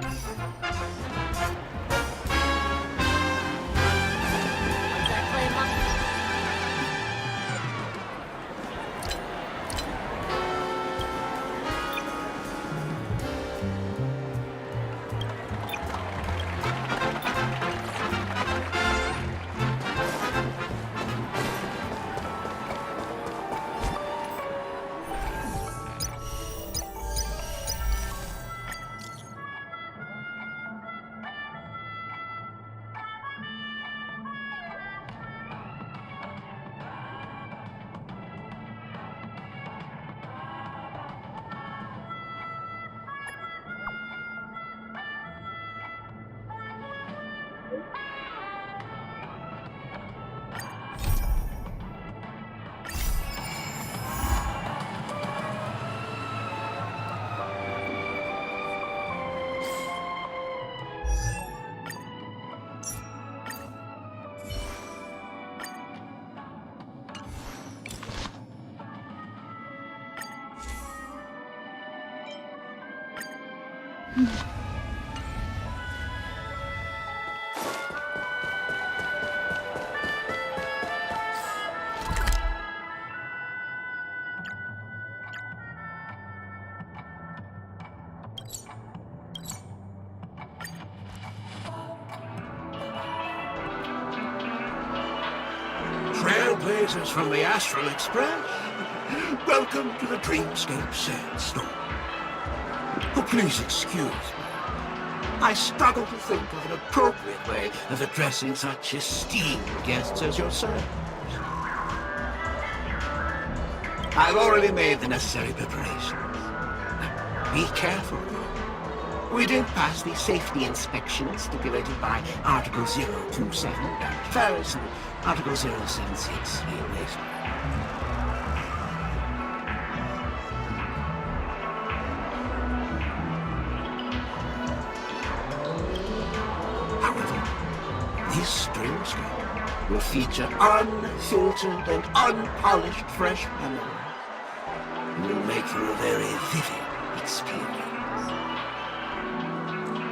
that play among Trailblazers from the Astral Express. Welcome to the Dreamscape Sandstorm. Oh, please excuse me. I struggle to think of an appropriate way of addressing such esteemed guests as yourselves. I've already made the necessary preparations. Be careful, though. We did pass the safety inspection stipulated by Article 027, Ferris, and Article 076, Railways. However, this Dreamscape will feature unfiltered and unpolished fresh memories. It will make for a very vivid experience.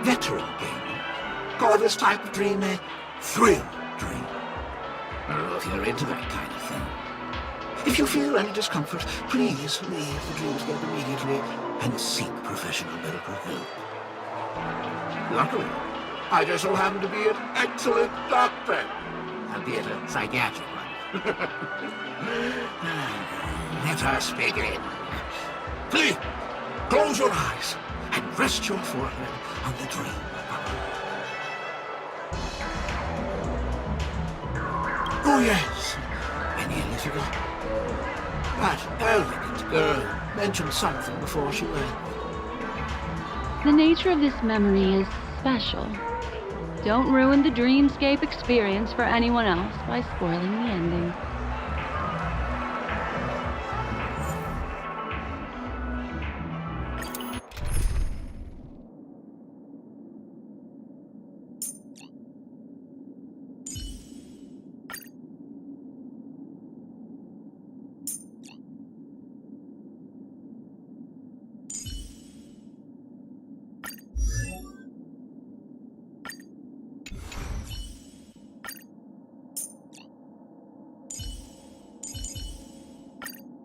Veteran gamers call this type of dream a thrill dream. I don't know if you're into that kind of thing. If you feel any discomfort, please leave the Dreamscape immediately and seek professional medical help. Luckily, I just so happen to be an excellent doctor, albeit a psychiatric one. Let us begin. Please, close your eyes and rest your forehead on the dream above. Oh yes, any little that elegant girl mentioned something before she went. The nature of this memory is special. Don't ruin the Dreamscape experience for anyone else by spoiling the ending.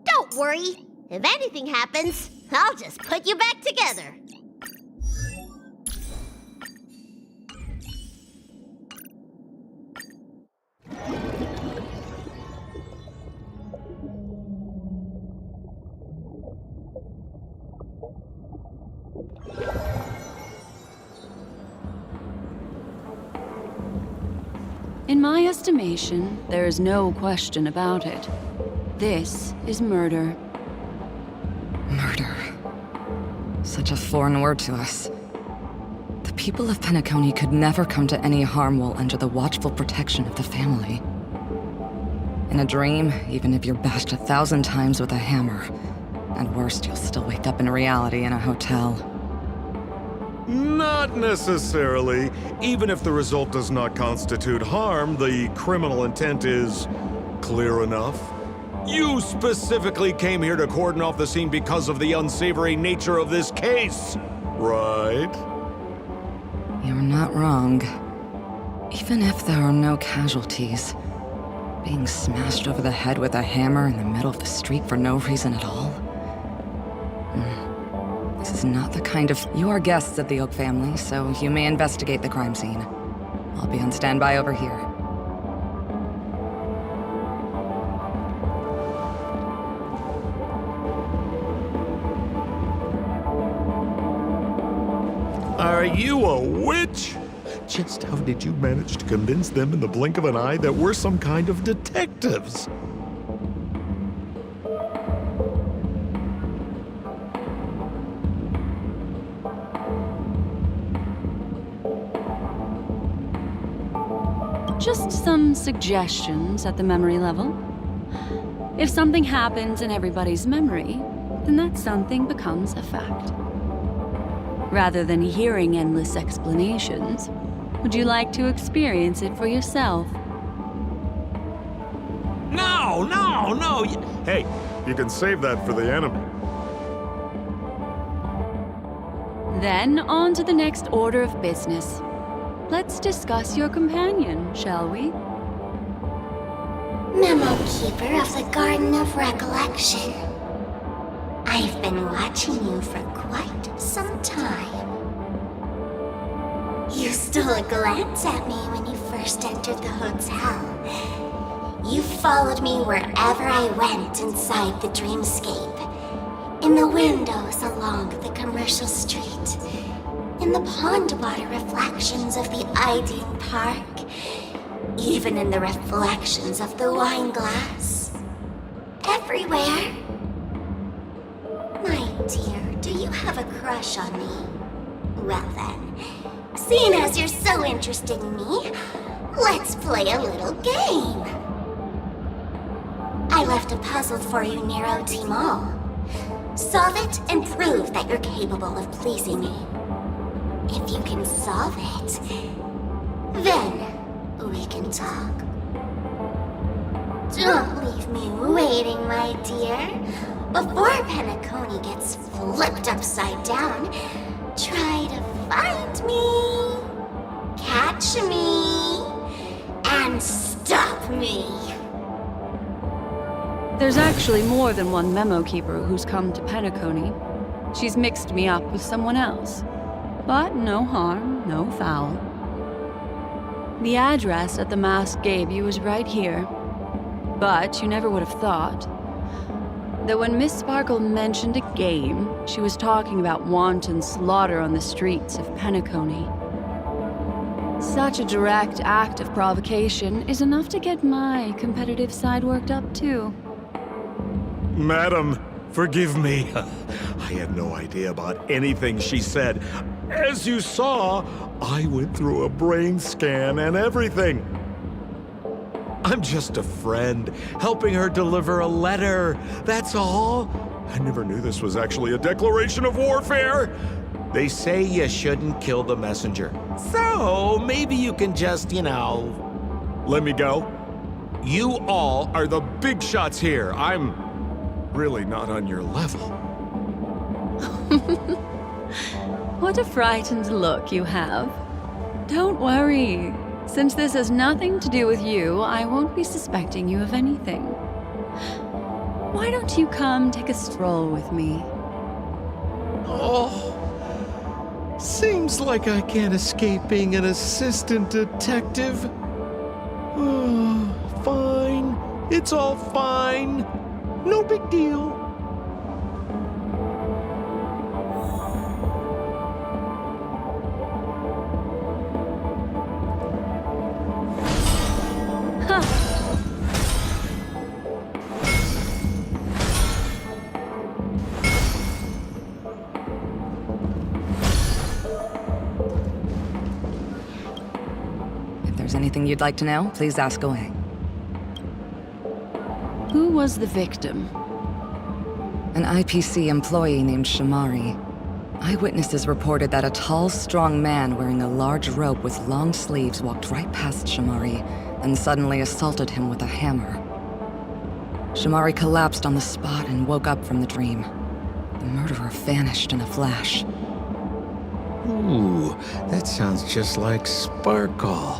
Don't worry. If anything happens, I'll just put you back together. In my estimation, there is no question about it. This is murder. Murder. Such a foreign word to us. The people of Penacony could never come to any harm while under the watchful protection of the family. In a dream, even if you're bashed 1,000 times with a hammer, at worst, you'll still wake up in reality in a hotel. Not necessarily. Even if the result does not constitute harm, the criminal intent is clear enough. You specifically came here to cordon off the scene because of the unsavory nature of this case, right? You're not wrong. Even if there are no casualties, being smashed over the head with a hammer in the middle of the street for no reason at all? This is not the kind of... You are guests of the Oak family, so you may investigate the crime scene. I'll be on standby over here. Are you a witch? Just how did you manage to convince them in the blink of an eye that we're some kind of detectives? Just some suggestions at the memory level. If something happens in everybody's memory, then that something becomes a fact. Rather than hearing endless explanations, would you like to experience it for yourself? No! Hey, you can save that for the enemy. Then on to the next order of business. Let's discuss your companion, shall we? Memo Keeper of the Garden of Recollection. I've been watching you for quite some time. You stole a glance at me when you first entered the hotel. You followed me wherever I went inside the dreamscape. In the windows along the commercial street. In the pond water reflections of the Ideen Park. Even in the reflections of the wine glass. Everywhere. My dear, do you have a crush on me? Well then, seeing as you're so interested in me, let's play a little game. I left a puzzle for you near OT Mall. Solve it and prove that you're capable of pleasing me. If you can solve it, then we can talk. Don't leave me waiting, my dear. Before Penacony gets flipped upside down, try to find me, catch me, and stop me. There's actually more than one Memo Keeper who's come to Penacony. She's mixed me up with someone else. But no harm, no foul. The address that the mask gave you is right here. But you never would have thought that when Miss Sparkle mentioned a game, she was talking about wanton slaughter on the streets of Penacony. Such a direct act of provocation is enough to get my competitive side worked up too. Madam, forgive me. I had no idea about anything she said. As you saw, I went through a brain scan and everything. I'm just a friend, helping her deliver a letter, that's all. I never knew this was actually a declaration of warfare. They say you shouldn't kill the messenger. So, maybe you can just, let me go. You all are the big shots here. I'm really not on your level. What a frightened look you have. Don't worry. Since this has nothing to do with you, I won't be suspecting you of anything. Why don't you come take a stroll with me? Oh, seems like I can't escape being an assistant detective. Fine. It's all fine. No big deal. If there's anything you'd like to know, please ask away. Who was the victim? An IPC employee named Shamari. Eyewitnesses reported that a tall, strong man wearing a large robe with long sleeves walked right past Shamari, then suddenly assaulted him with a hammer. Shamari collapsed on the spot and woke up from the dream. The murderer vanished in a flash. Ooh, that sounds just like Sparkle.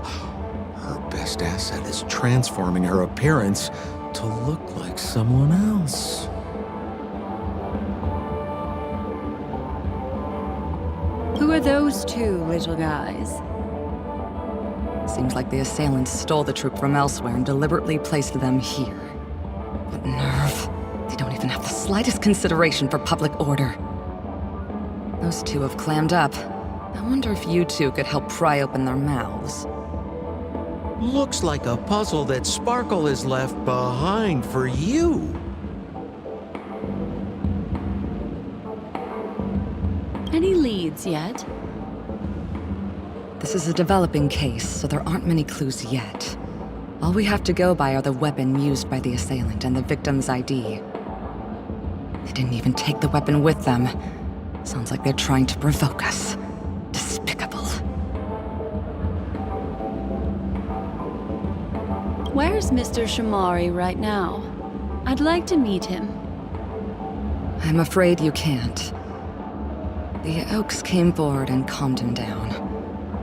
Her best asset is transforming her appearance to look like someone else. Who are those two little guys? Seems like the assailants stole the troop from elsewhere and deliberately placed them here. What nerve. They don't even have the slightest consideration for public order. Those two have clammed up. I wonder if you two could help pry open their mouths. Looks like a puzzle that Sparkle has left behind for you. Any leads yet? This is a developing case, so there aren't many clues yet. All we have to go by are the weapon used by the assailant and the victim's ID. They didn't even take the weapon with them. Sounds like they're trying to provoke us. Despicable. Where's Mr. Shamari right now? I'd like to meet him. I'm afraid you can't. The Oaks came forward and calmed him down.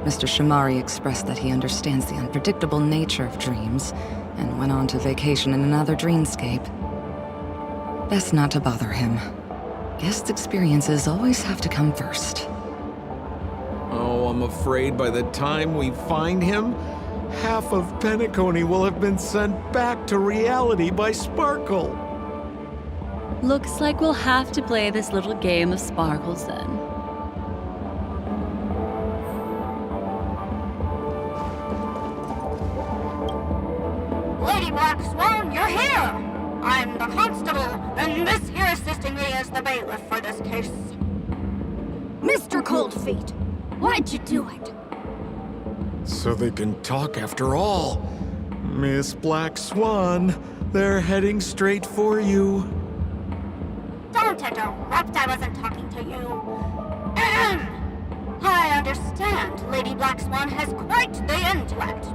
Mr. Shamari expressed that he understands the unpredictable nature of dreams, and went on to vacation in another dreamscape. Best not to bother him. Guest experiences always have to come first. Oh, I'm afraid by the time we find him, half of Penacony will have been sent back to reality by Sparkle. Looks like we'll have to play this little game of sparkles then. Lady Black Swan, you're here! I'm the constable, and this here assisting me is the bailiff for this case. Mr. Coldfeet, why'd you do it? So they can talk after all. Miss Black Swan, they're heading straight for you. Don't interrupt, I wasn't talking to you. I understand Lady Black Swan has quite the intellect.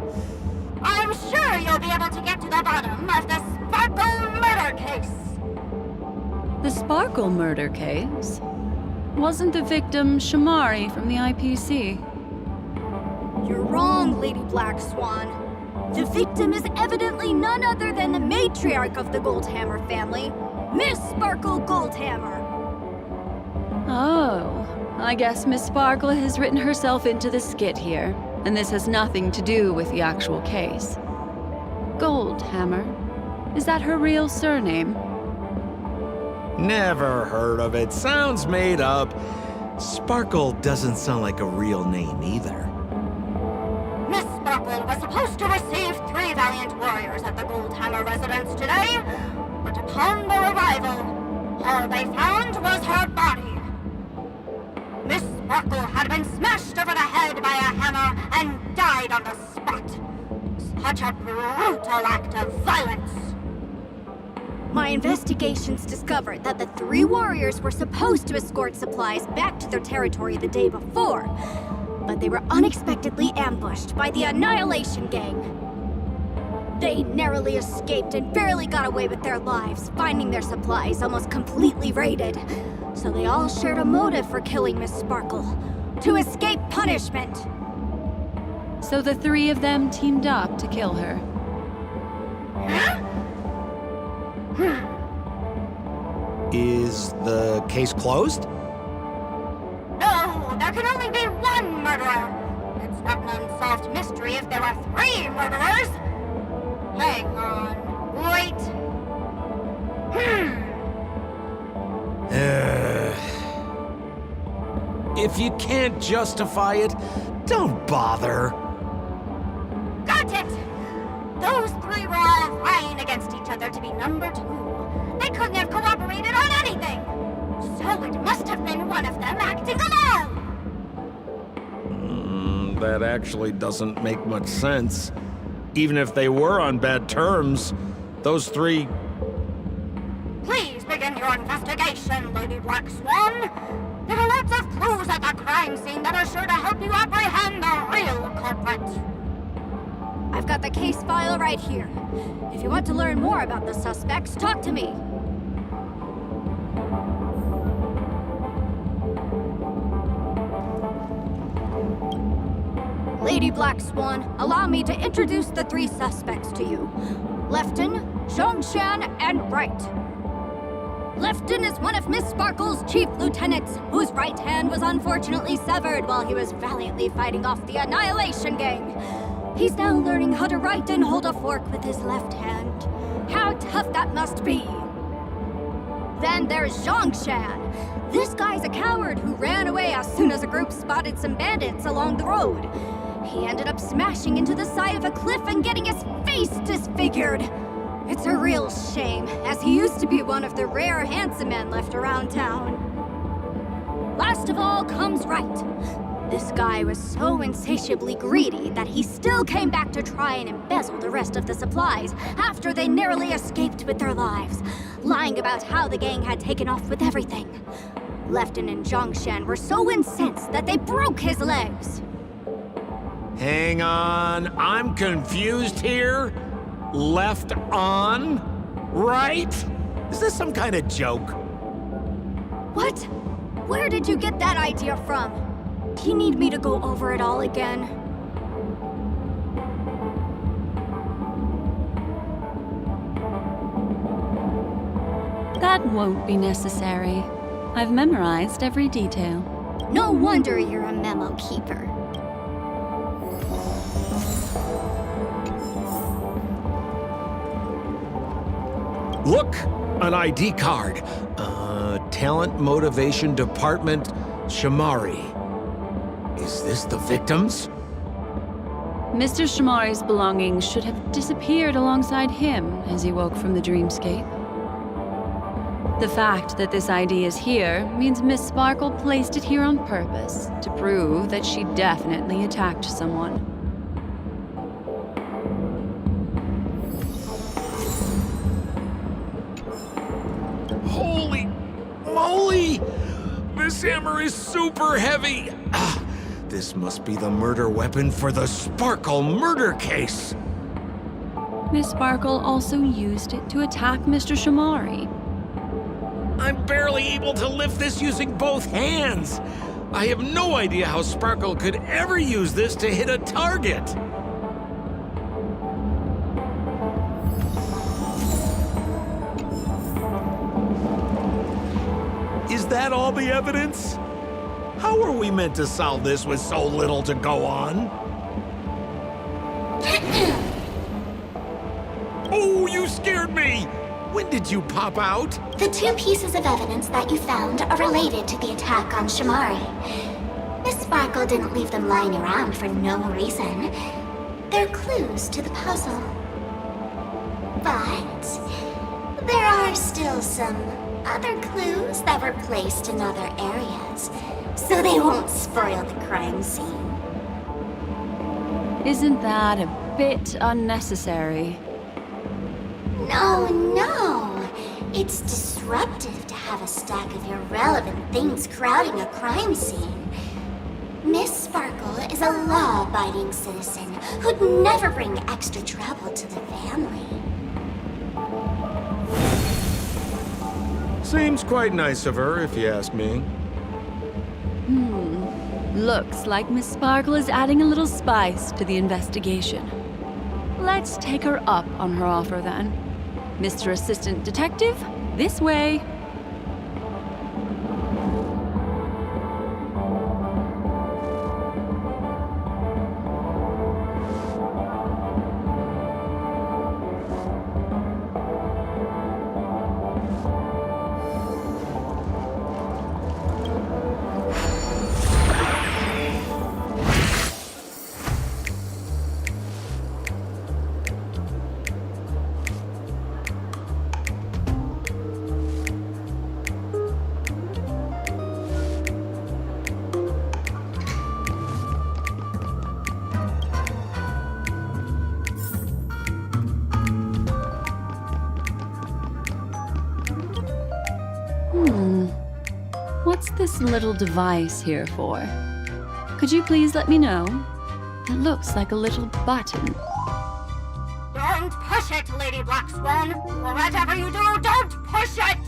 I'm sure you'll be able to get to the bottom of the Sparkle murder case. The Sparkle murder case? Wasn't the victim Shamari from the IPC? You're wrong, Lady Black Swan. The victim is evidently none other than the matriarch of the Goldhammer family, Miss Sparkle Goldhammer. Oh, I guess Miss Sparkle has written herself into the skit here, and this has nothing to do with the actual case. Goldhammer? Is that her real surname? Never heard of it. Sounds made up. Sparkle doesn't sound like a real name either. Miss Sparkle was supposed to receive 3 valiant warriors at the Goldhammer residence today, but upon their arrival, all they found was her body. Miss Sparkle had been smashed over the head by a hammer and died on the spot. Such a brutal act of violence. My investigations discovered that the 3 warriors were supposed to escort supplies back to their territory the day before, but they were unexpectedly ambushed by the Annihilation Gang. They narrowly escaped and barely got away with their lives, finding their supplies almost completely raided. So they all shared a motive for killing Miss Sparkle, to escape punishment. So the 3 of them teamed up to kill her. Is the case closed? No, there can only be one murderer. It's not an unsolved mystery if there are 3 murderers. Hang on. Wait. If you can't justify it, don't bother. Got it! Those 3 were all vying against each other to be number 2. They couldn't have cooperated on anything. So it must have been one of them acting alone. That actually doesn't make much sense. Even if they were on bad terms, those 3... Please begin your investigation, Lady Black Swan. There are lots of clues at the crime scene that are sure to help you apprehend the real culprit. I've got the case file right here. If you want to learn more about the suspects, talk to me. Lady Black Swan, allow me to introduce the three suspects to you. Lefton, Zhongshan, and Wright. Lefton is one of Miss Sparkle's chief lieutenants, whose right hand was unfortunately severed while he was valiantly fighting off the Annihilation Gang. He's now learning how to write and hold a fork with his left hand. How tough that must be! Then there's Zhongshan. This guy's a coward who ran away as soon as a group spotted some bandits along the road. He ended up smashing into the side of a cliff and getting his face disfigured. It's a real shame, as he used to be one of the rare handsome men left around town. Last of all comes Wright. This guy was so insatiably greedy that he still came back to try and embezzle the rest of the supplies after they narrowly escaped with their lives, lying about how the gang had taken off with everything. Lefton and Zhongshan were so incensed that they broke his legs. Hang on, I'm confused here. Left on? Right? Is this some kind of joke? What? Where did you get that idea from? Do you need me to go over it all again? That won't be necessary. I've memorized every detail. No wonder you're a memo keeper. Look, an ID card. Talent Motivation Department, Shamari. Is this the victims? Mr. Shamari's belongings should have disappeared alongside him as he woke from the dreamscape. The fact that this ID is here means Miss Sparkle placed it here on purpose to prove that she definitely attacked someone. Holy moly! This hammer is super heavy! This must be the murder weapon for the Sparkle murder case! Miss Sparkle also used it to attack Mr. Shamari. I'm barely able to lift this using both hands! I have no idea how Sparkle could ever use this to hit a target! Is that all the evidence? How are we meant to solve this with so little to go on? Oh, you scared me! When did you pop out? The two pieces of evidence that you found are related to the attack on Shamari. Miss Sparkle didn't leave them lying around for no reason. They're clues to the puzzle. But there are still some other clues that were placed in other areas, so they won't spoil the crime scene. Isn't that a bit unnecessary? No. It's disruptive to have a stack of irrelevant things crowding a crime scene. Miss Sparkle is a law-abiding citizen who'd never bring extra trouble to the family. Seems quite nice of her, if you ask me. Looks like Miss Sparkle is adding a little spice to the investigation. Let's take her up on her offer then. Mr. Assistant Detective, this way. What's this little device here for? Could you please let me know? It looks like a little button. Don't push it, Lady Black Swan. Whatever you do, don't push it!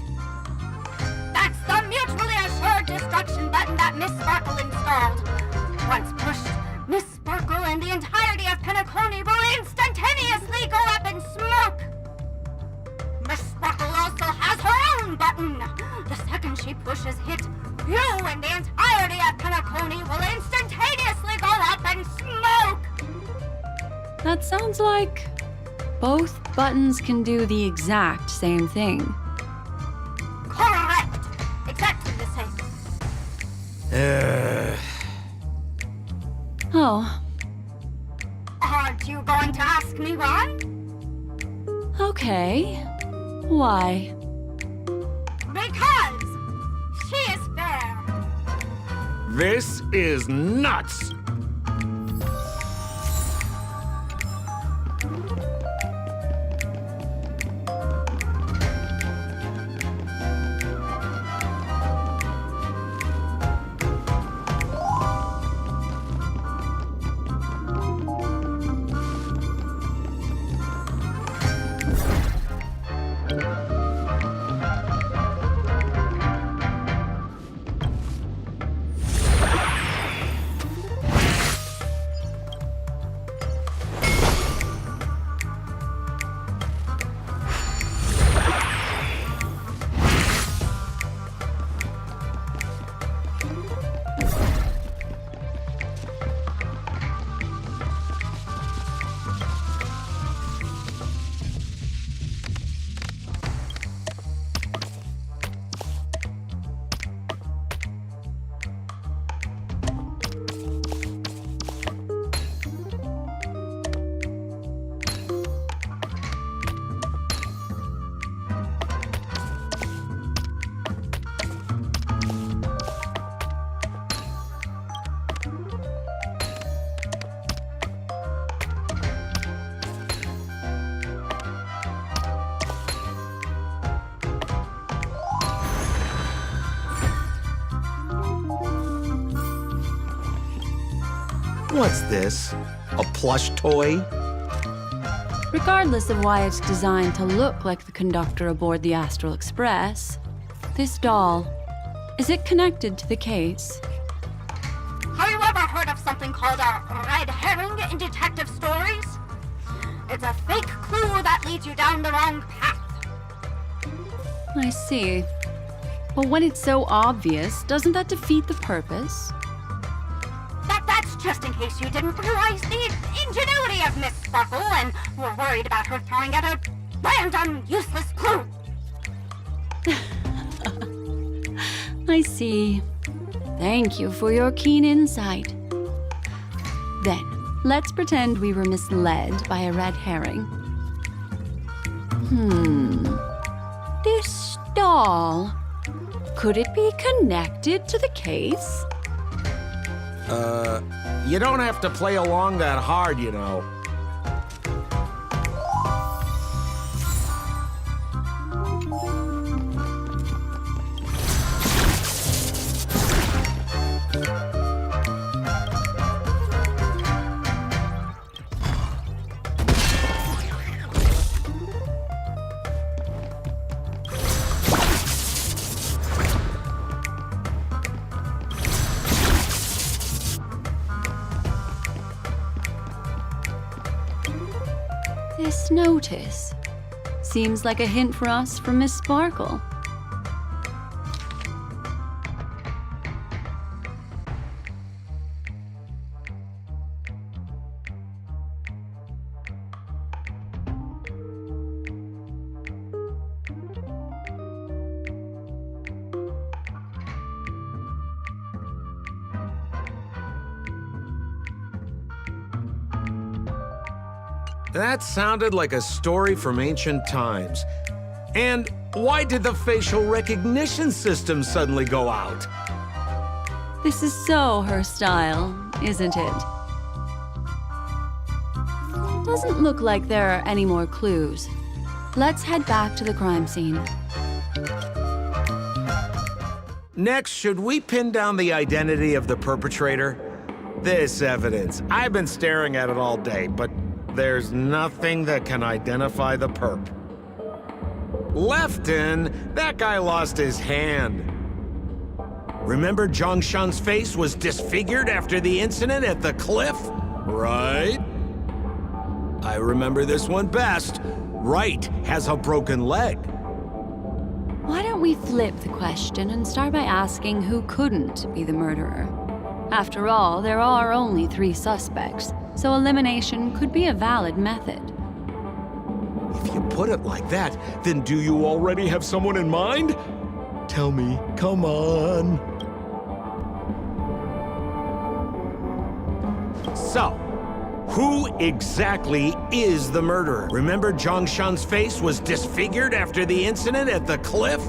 That's the mutually assured destruction button that Miss Sparkle installed. Once pushed, Miss Sparkle and and the entirety of Penacony will instantaneously go up in smoke! Miss Sparkle also has her own button! The second she pushes hit, you and the entirety of Penacony will instantaneously go up in smoke! That sounds like both buttons can do the exact same thing. Correct! Exactly the same. Oh, Aren't you going to ask me why? okay. Why? Because she is fair. This is nuts! What's this? A plush toy? Regardless of why it's designed to look like the conductor aboard the Astral Express, this doll, is it connected to the case? Have you ever heard of something called a red herring in detective stories? It's a fake clue that leads you down the wrong path. I see. But when it's so obvious, doesn't that defeat the purpose? That's just in case you didn't realize the ingenuity of Miss Sparkle and were worried about her throwing out a random, useless clue. I see. Thank you for your keen insight. Then, let's pretend we were misled by a red herring. This doll, could it be connected to the case? You don't have to play along that hard, you know. This notice seems like a hint for us from Miss Sparkle. That sounded like a story from ancient times. And why did the facial recognition system suddenly go out? This is so her style, isn't it? Doesn't look like there are any more clues. Let's head back to the crime scene. Next, should we pin down the identity of the perpetrator? This evidence, I've been staring at it all day, but there's nothing that can identify the perp. Lefton, that guy lost his hand. Remember Zhongshan's face was disfigured after the incident at the cliff? right? I remember this one best. Right has a broken leg. Why don't we flip the question and start by asking who couldn't be the murderer? After all, there are only 3 suspects, so elimination could be a valid method. If you put it like that, then do you already have someone in mind? Tell me, come on. So, who exactly is the murderer? Remember Zhongshan's face was disfigured after the incident at the cliff?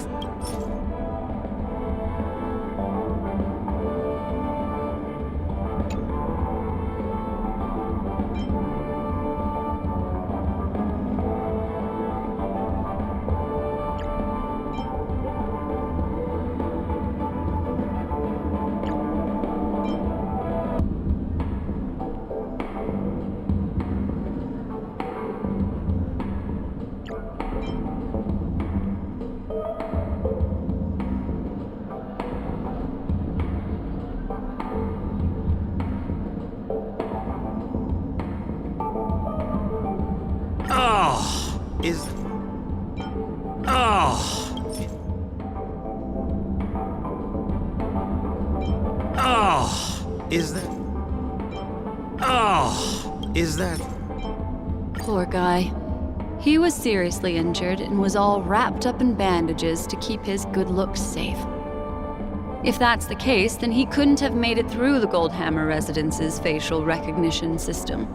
Is that... Poor guy. He was seriously injured and was all wrapped up in bandages to keep his good looks safe. If that's the case, then he couldn't have made it through the Goldhammer residence's facial recognition system.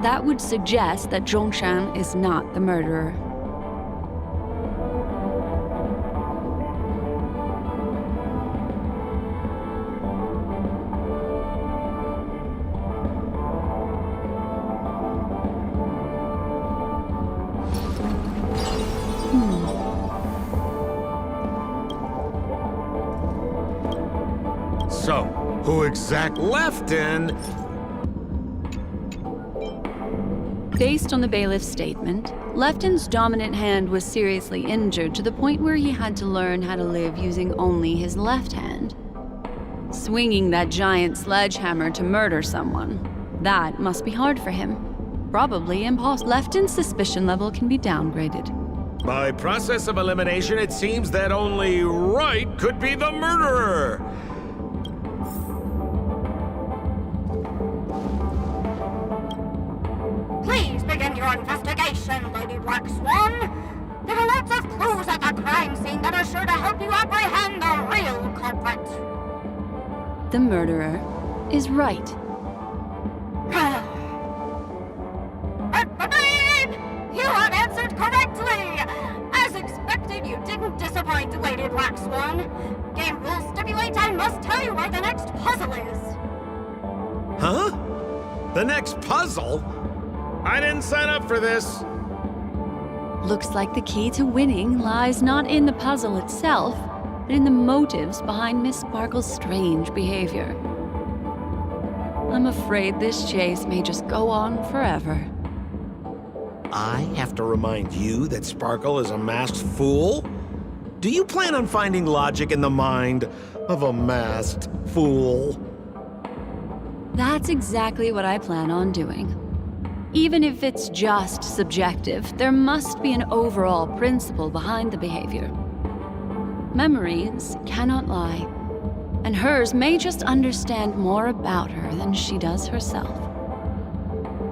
That would suggest that Zhongshan is not the murderer. So, who exactly Lefton? Based on the bailiff's statement, Lefton's dominant hand was seriously injured to the point where he had to learn how to live using only his left hand. Swinging that giant sledgehammer to murder someone, that must be hard for him. Probably impossible. Lefton's suspicion level can be downgraded. By process of elimination, it seems that only Right could be the murderer. Please begin your investigation, Lady Black Swan. There are lots of clues at the crime scene that are sure to help you apprehend the real culprit. The murderer is Right. You have answered correctly! As expected, you didn't disappoint, Lady Black Swan. Game rules stipulate I must tell you where the next puzzle is. Huh? The next puzzle? I didn't sign up for this. Looks like the key to winning lies not in the puzzle itself, but in the motives behind Miss Sparkle's strange behavior. I'm afraid this chase may just go on forever. I have to remind you that Sparkle is a masked fool? Do you plan on finding logic in the mind of a masked fool? That's exactly what I plan on doing. Even if it's just subjective, there must be an overall principle behind the behavior. Memories cannot lie, and hers may just understand more about her than she does herself.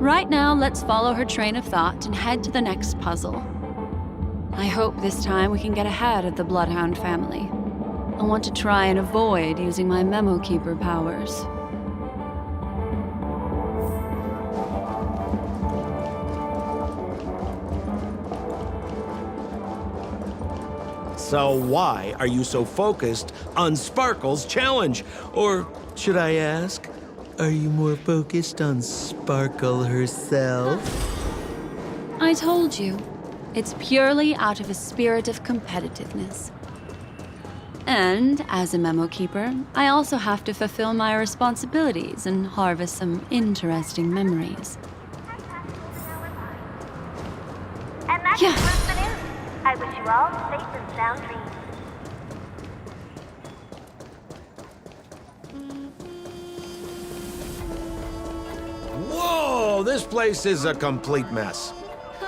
Right now, let's follow her train of thought and head to the next puzzle. I hope this time we can get ahead of the Bloodhound family. I want to try and avoid using my Memo Keeper powers. So why are you so focused on Sparkle's challenge? Or should I ask, are you more focused on Sparkle herself? I told you, it's purely out of a spirit of competitiveness. And as a Memo Keeper, I also have to fulfill my responsibilities and harvest some interesting memories. And that Yeah. concludes the news. I wish you all safe and sound dreams. Oh, this place is a complete mess.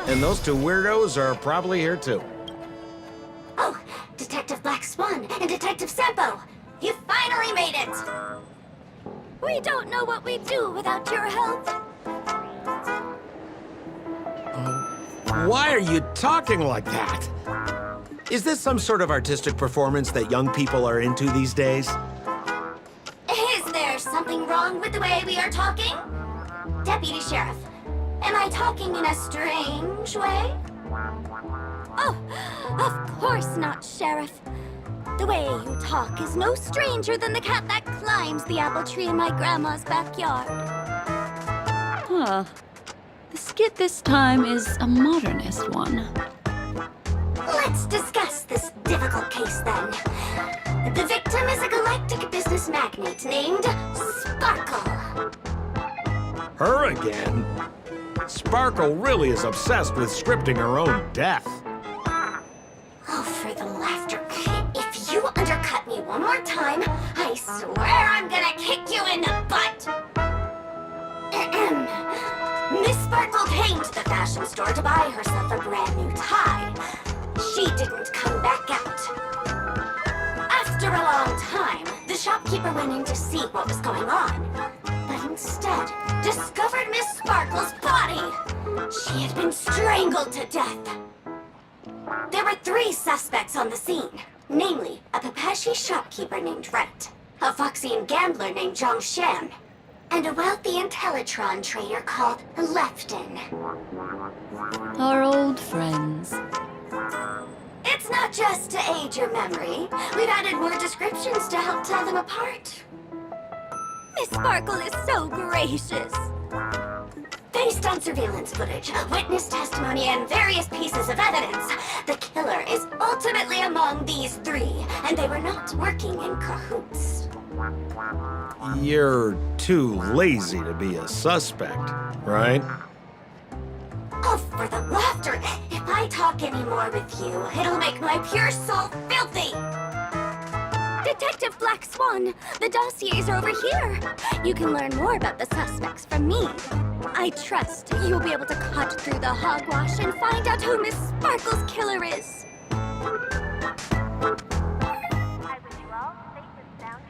And those two weirdos are probably here too. Oh, Detective Black Swan and Detective Sampo! You finally made it! We don't know what we'd do without your help. Why are you talking like that? Is this some sort of artistic performance that young people are into these days? Is there something wrong with the way we are talking? Deputy Sheriff, am I talking in a strange way? Oh, of course not, Sheriff. The way you talk is no stranger than the cat that climbs the apple tree in my grandma's backyard. Huh. The skit this time is a modernist one. Let's discuss this difficult case then. The victim is a galactic business magnate named Sparkle. Her again? Sparkle really is obsessed with scripting her own death. Oh, for the laughter. If you undercut me one more time, I swear I'm gonna kick you in the butt. Miss Sparkle came to the fashion store to buy herself a brand new tie. She didn't come back out. After a long time, the shopkeeper went in to see what was going on, but instead discovered Miss Sparkle's body. She had been strangled to death. There were 3 suspects on the scene, namely a Papashi shopkeeper named Wright, a Foxian gambler named Zhongshan, and a wealthy Intellitron trader called Lefton. Our old friends. It's not just to aid your memory. We've added more descriptions to help tell them apart. Miss Sparkle is so gracious. Based on surveillance footage, witness testimony, and various pieces of evidence, the killer is ultimately among these 3, and they were not working in cahoots. You're too lazy to be a suspect, right? Oh, for the laughter! If I talk anymore with you, it'll make my pure soul filthy! Detective Black Swan, the dossiers are over here. You can learn more about the suspects from me. I trust you'll be able to cut through the hogwash and find out who Miss Sparkle's killer is. I wish you all safe and sound.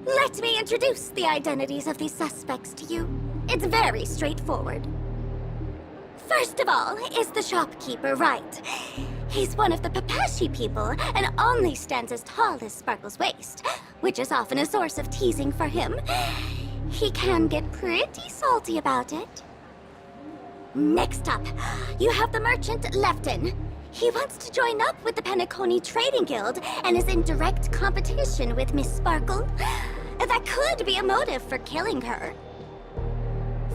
Let me introduce the identities of these suspects to you. It's very straightforward. First of all is the shopkeeper, Wright. He's one of the Papashi people and only stands as tall as Sparkle's waist, which is often a source of teasing for him. He can get pretty salty about it. Next up, you have the merchant Lefton. He wants to join up with the Penacony Trading Guild and is in direct competition with Miss Sparkle. That could be a motive for killing her.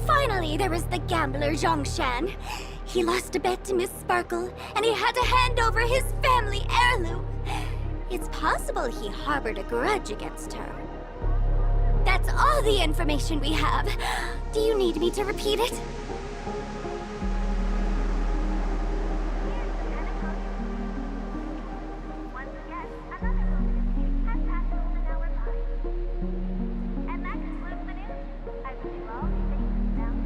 Finally, there is the gambler Zhongshan. He lost a bet to Miss Sparkle, and he had to hand over his family heirloom. It's possible he harbored a grudge against her. That's all the information we have. Do you need me to repeat it? Once again, another motive has passed golden hour mark. And that concludes the news. I wish you all safe and sound.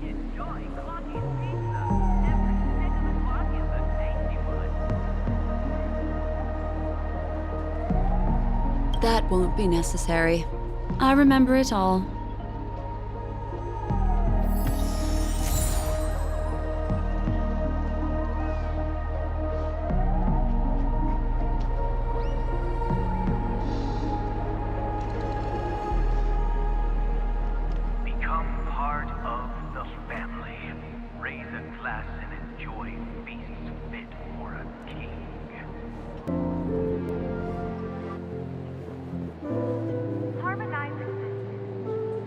Enjoy Clocky's Pizza. Every stick of the clock is a tasty one. That won't be necessary. I remember it all. Become part of the family. Raise a glass and enjoy feasts fit for a king. Harmonize existence.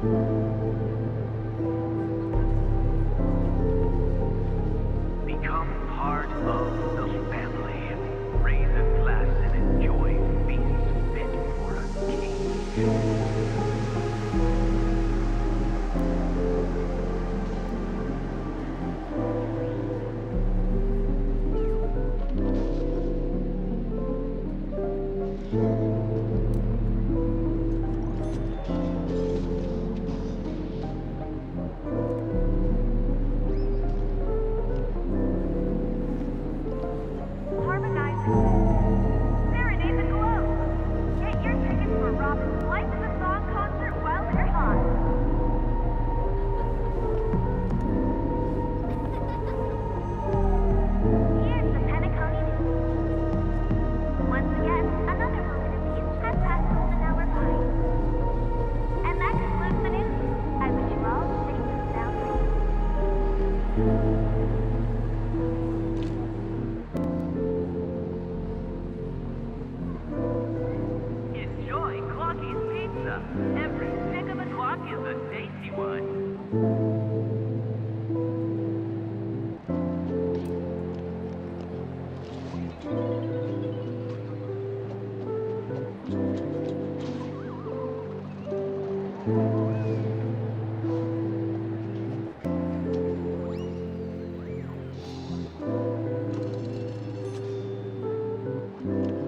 Become part of the family. Raise a glass and enjoy feasts fit for a king. Serenade the globe. Get your tickets for Robin's Life is a Song concert while they're hot. Here's the Penacony News. Once again, another moment of peace has passed golden hour by. And that concludes the news. I wish you all safe and sound dreams. Enjoy Clocky's Pizza. Every stick of the clock is a tasty one.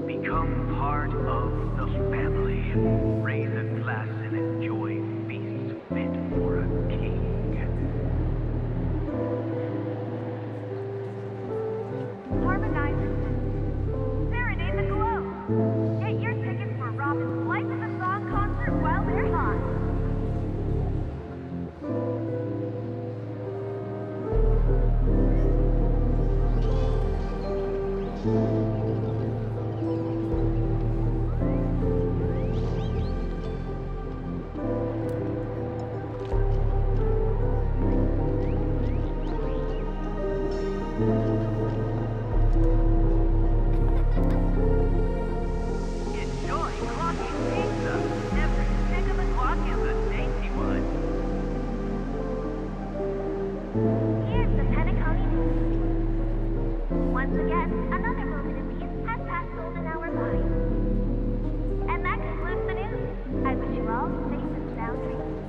Become part of the family. Raise a glass and enjoy feasts fit for a king. Harmonizers. Serenade the globe. Get your tickets for Robin's Life is a Song concert while they're hot. Enjoy Clocky's Pizza. Every stick of the clock is a tasty one. Here's the Penacony News. Once again, another moment of peace has passed golden hour by. And that concludes the news. I wish you all safe and sound dreams.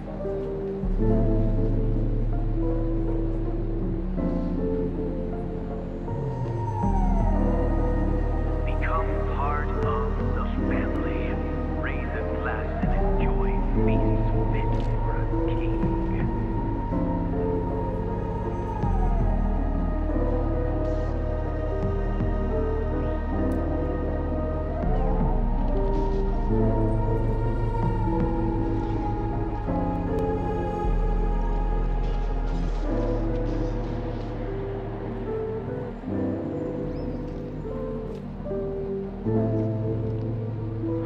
Become part of the family. Raise a glass and enjoy feasts fit for a king.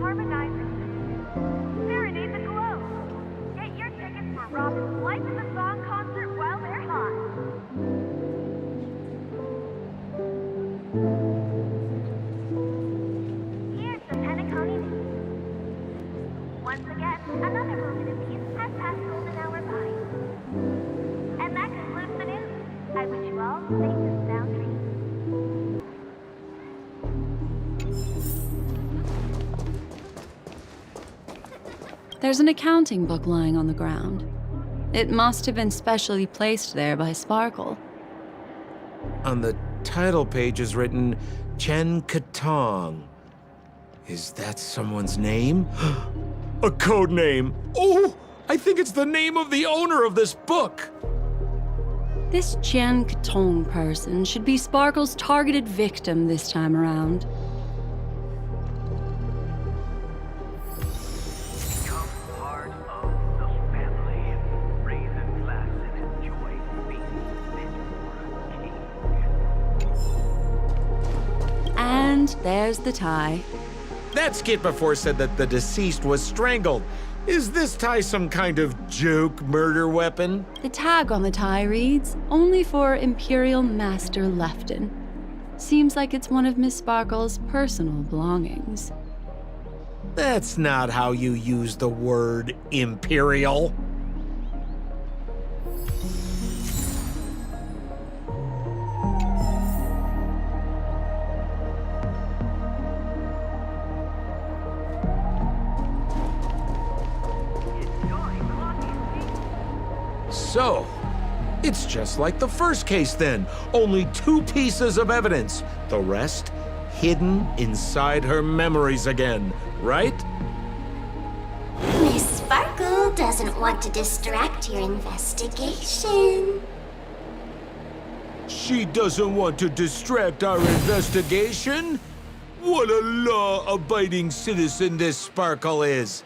Harmonizers. Serenade the globe. Get your tickets for Robin's Life is a Song concert while they're hot. Here's the Penacony News. Once again, another moment of peace has passed golden hour by. And that concludes the news. I wish you all safe and sound dreams. There's an accounting book lying on the ground. It must have been specially placed there by Sparkle. On the title page is written Chen Katong. Is that someone's name? A code name. Oh, I think it's the name of the owner of this book. This Jian Katong person should be Sparkle's targeted victim this time around. Become part of the family. Raise a glass and enjoy feasts fit for a king. And there's the tie. That skit before said that the deceased was strangled. Is this tie some kind of joke murder weapon? The tag on the tie reads, "Only for Imperial Master Lefton." Seems like it's one of Miss Sparkle's personal belongings. That's not how you use the word imperial. So, it's just like the first case then. Only 2 pieces of evidence. The rest hidden inside her memories again, right? Miss Sparkle doesn't want to distract your investigation. She doesn't want to distract our investigation? What a law-abiding citizen this Sparkle is.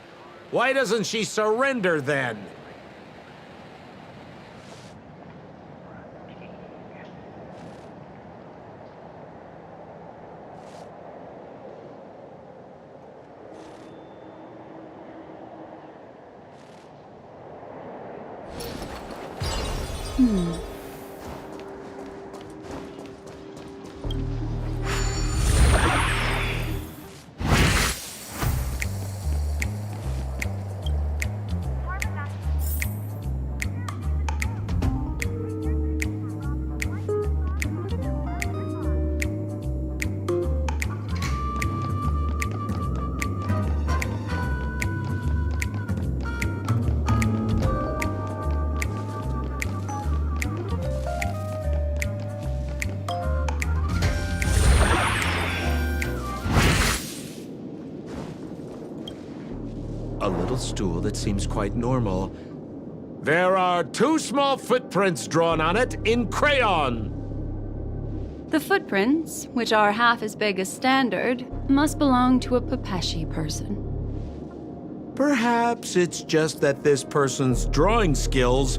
Why doesn't she surrender then? A little stool that seems quite normal. There are 2 small footprints drawn on it in crayon. The footprints, which are half as big as standard, must belong to a Pepeshi person. Perhaps it's just that this person's drawing skills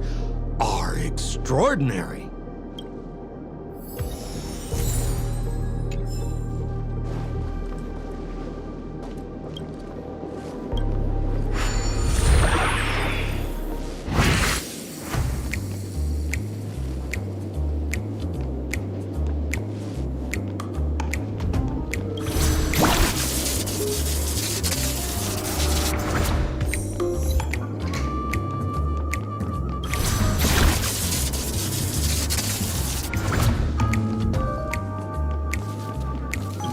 are extraordinary.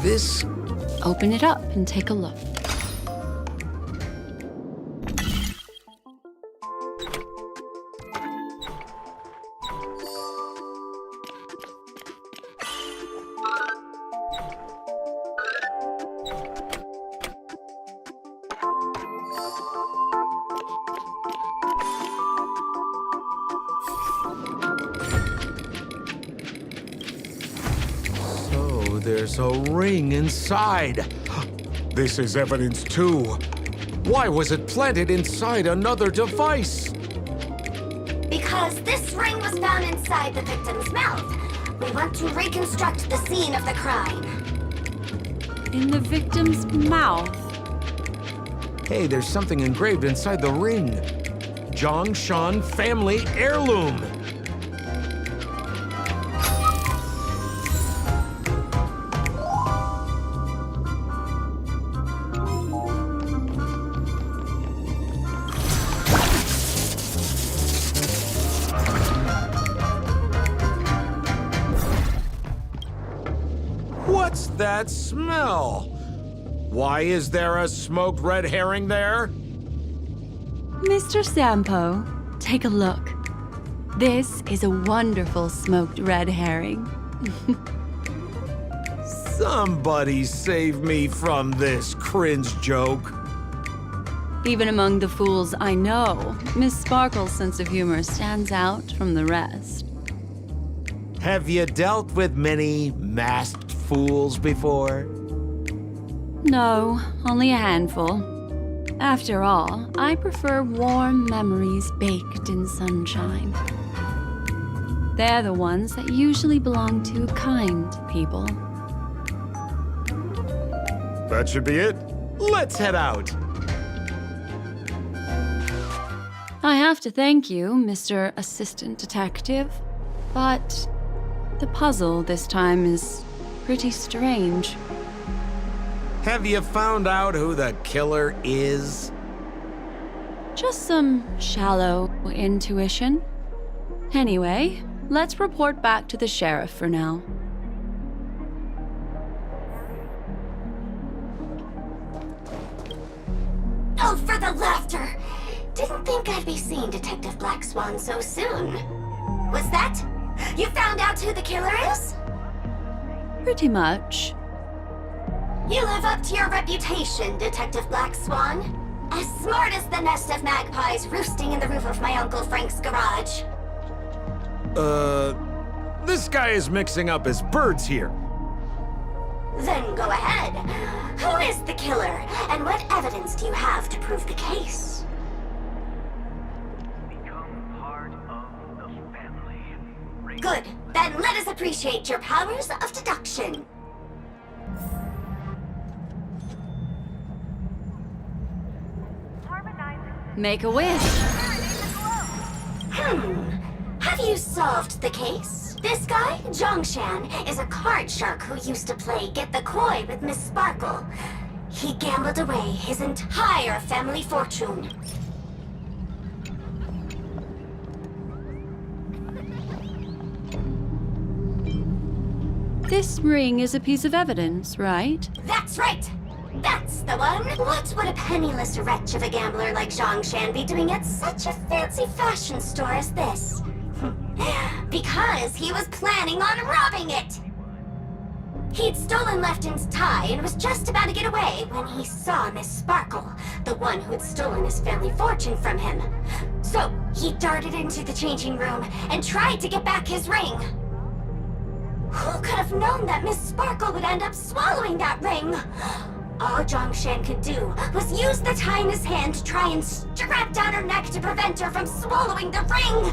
This... Open it up and take a look. There's a ring inside. This is evidence too. Why was it planted inside another device? Because this ring was found inside the victim's mouth. We want to reconstruct the scene of the crime. In the victim's mouth. Hey, there's something engraved inside the ring. Zhongshan family heirloom. What's that smell? Why is there a smoked red herring there? Mr. Sampo, take a look. This is a wonderful smoked red herring. Somebody save me from this cringe joke. Even among the fools I know, Miss Sparkle's sense of humor stands out from the rest. Have you dealt with many masked fools before? No, only a handful. After all, I prefer warm memories baked in sunshine. They're the ones that usually belong to kind people. That should be it. Let's head out. I have to thank you, Mr. Assistant Detective, but the puzzle this time is pretty strange. Have you found out who the killer is? Just some shallow intuition. Anyway, let's report back to the sheriff for now. Oh, for the laughter! Didn't think I'd be seeing Detective Black Swan so soon. Was that? You found out who the killer is? Pretty much. You live up to your reputation, Detective Black Swan. As smart as the nest of magpies roosting in the roof of my Uncle Frank's garage. This guy is mixing up his birds here. Then go ahead. Who is the killer, and what evidence do you have to prove the case? Become part of the family. Good. Then let us appreciate your powers of deduction. Make a wish. Have you solved the case? This guy, Zhongshan, is a card shark who used to play Get the Koi with Miss Sparkle. He gambled away his entire family fortune. This ring is a piece of evidence, right? That's right! That's the one! What would a penniless wretch of a gambler like Zhongshan be doing at such a fancy fashion store as this? Because he was planning on robbing it! He'd stolen Lefton's tie and was just about to get away when he saw Miss Sparkle, the one who'd stolen his family fortune from him. So he darted into the changing room and tried to get back his ring. Who could have known that Miss Sparkle would end up swallowing that ring? All Zhongshan could do was use the tie in his hand to try and strap down her neck to prevent her from swallowing the ring.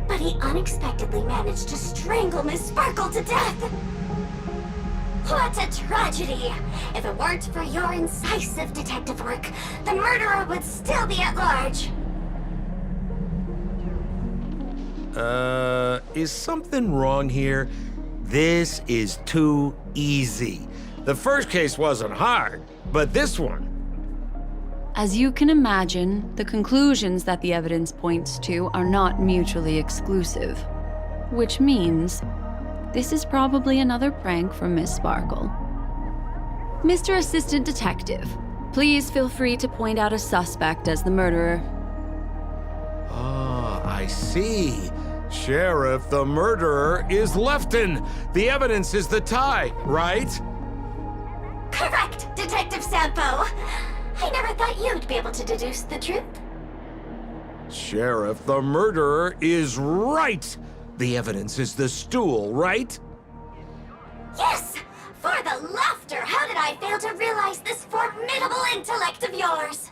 But he unexpectedly managed to strangle Miss Sparkle to death. What a tragedy! If it weren't for your incisive detective work, the murderer would still be at large. Is something wrong here? This is too easy. The first case wasn't hard, but this one... As you can imagine, the conclusions that the evidence points to are not mutually exclusive. Which means, this is probably another prank from Miss Sparkle. Mr. Assistant Detective, please feel free to point out a suspect as the murderer. Ah, I see. Sheriff, the murderer is Lefton. The evidence is the tie, right? Correct, Detective Sampo. I never thought you'd be able to deduce the truth. Sheriff, the murderer is right. The evidence is the stool, right? Yes! For the laughter, how did I fail to realize this formidable intellect of yours?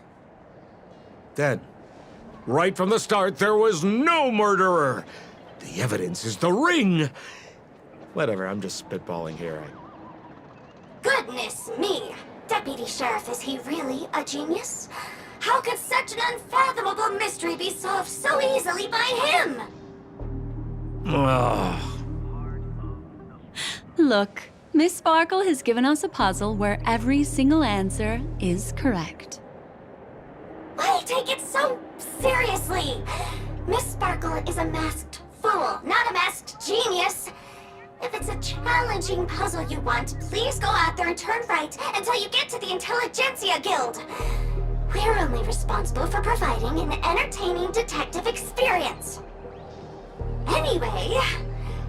Then, right from the start, there was no murderer. The evidence is the ring. Whatever, I'm just spitballing here. Goodness me! Deputy Sheriff, is he really a genius? How could such an unfathomable mystery be solved so easily by him? Ugh. Look, Miss Sparkle has given us a puzzle where every single answer is correct. Why take it so seriously? Miss Sparkle is a masked fool, not a masked genius. If it's a challenging puzzle you want, please go out there and turn right until you get to the Intelligentsia Guild. We're only responsible for providing an entertaining detective experience. Anyway,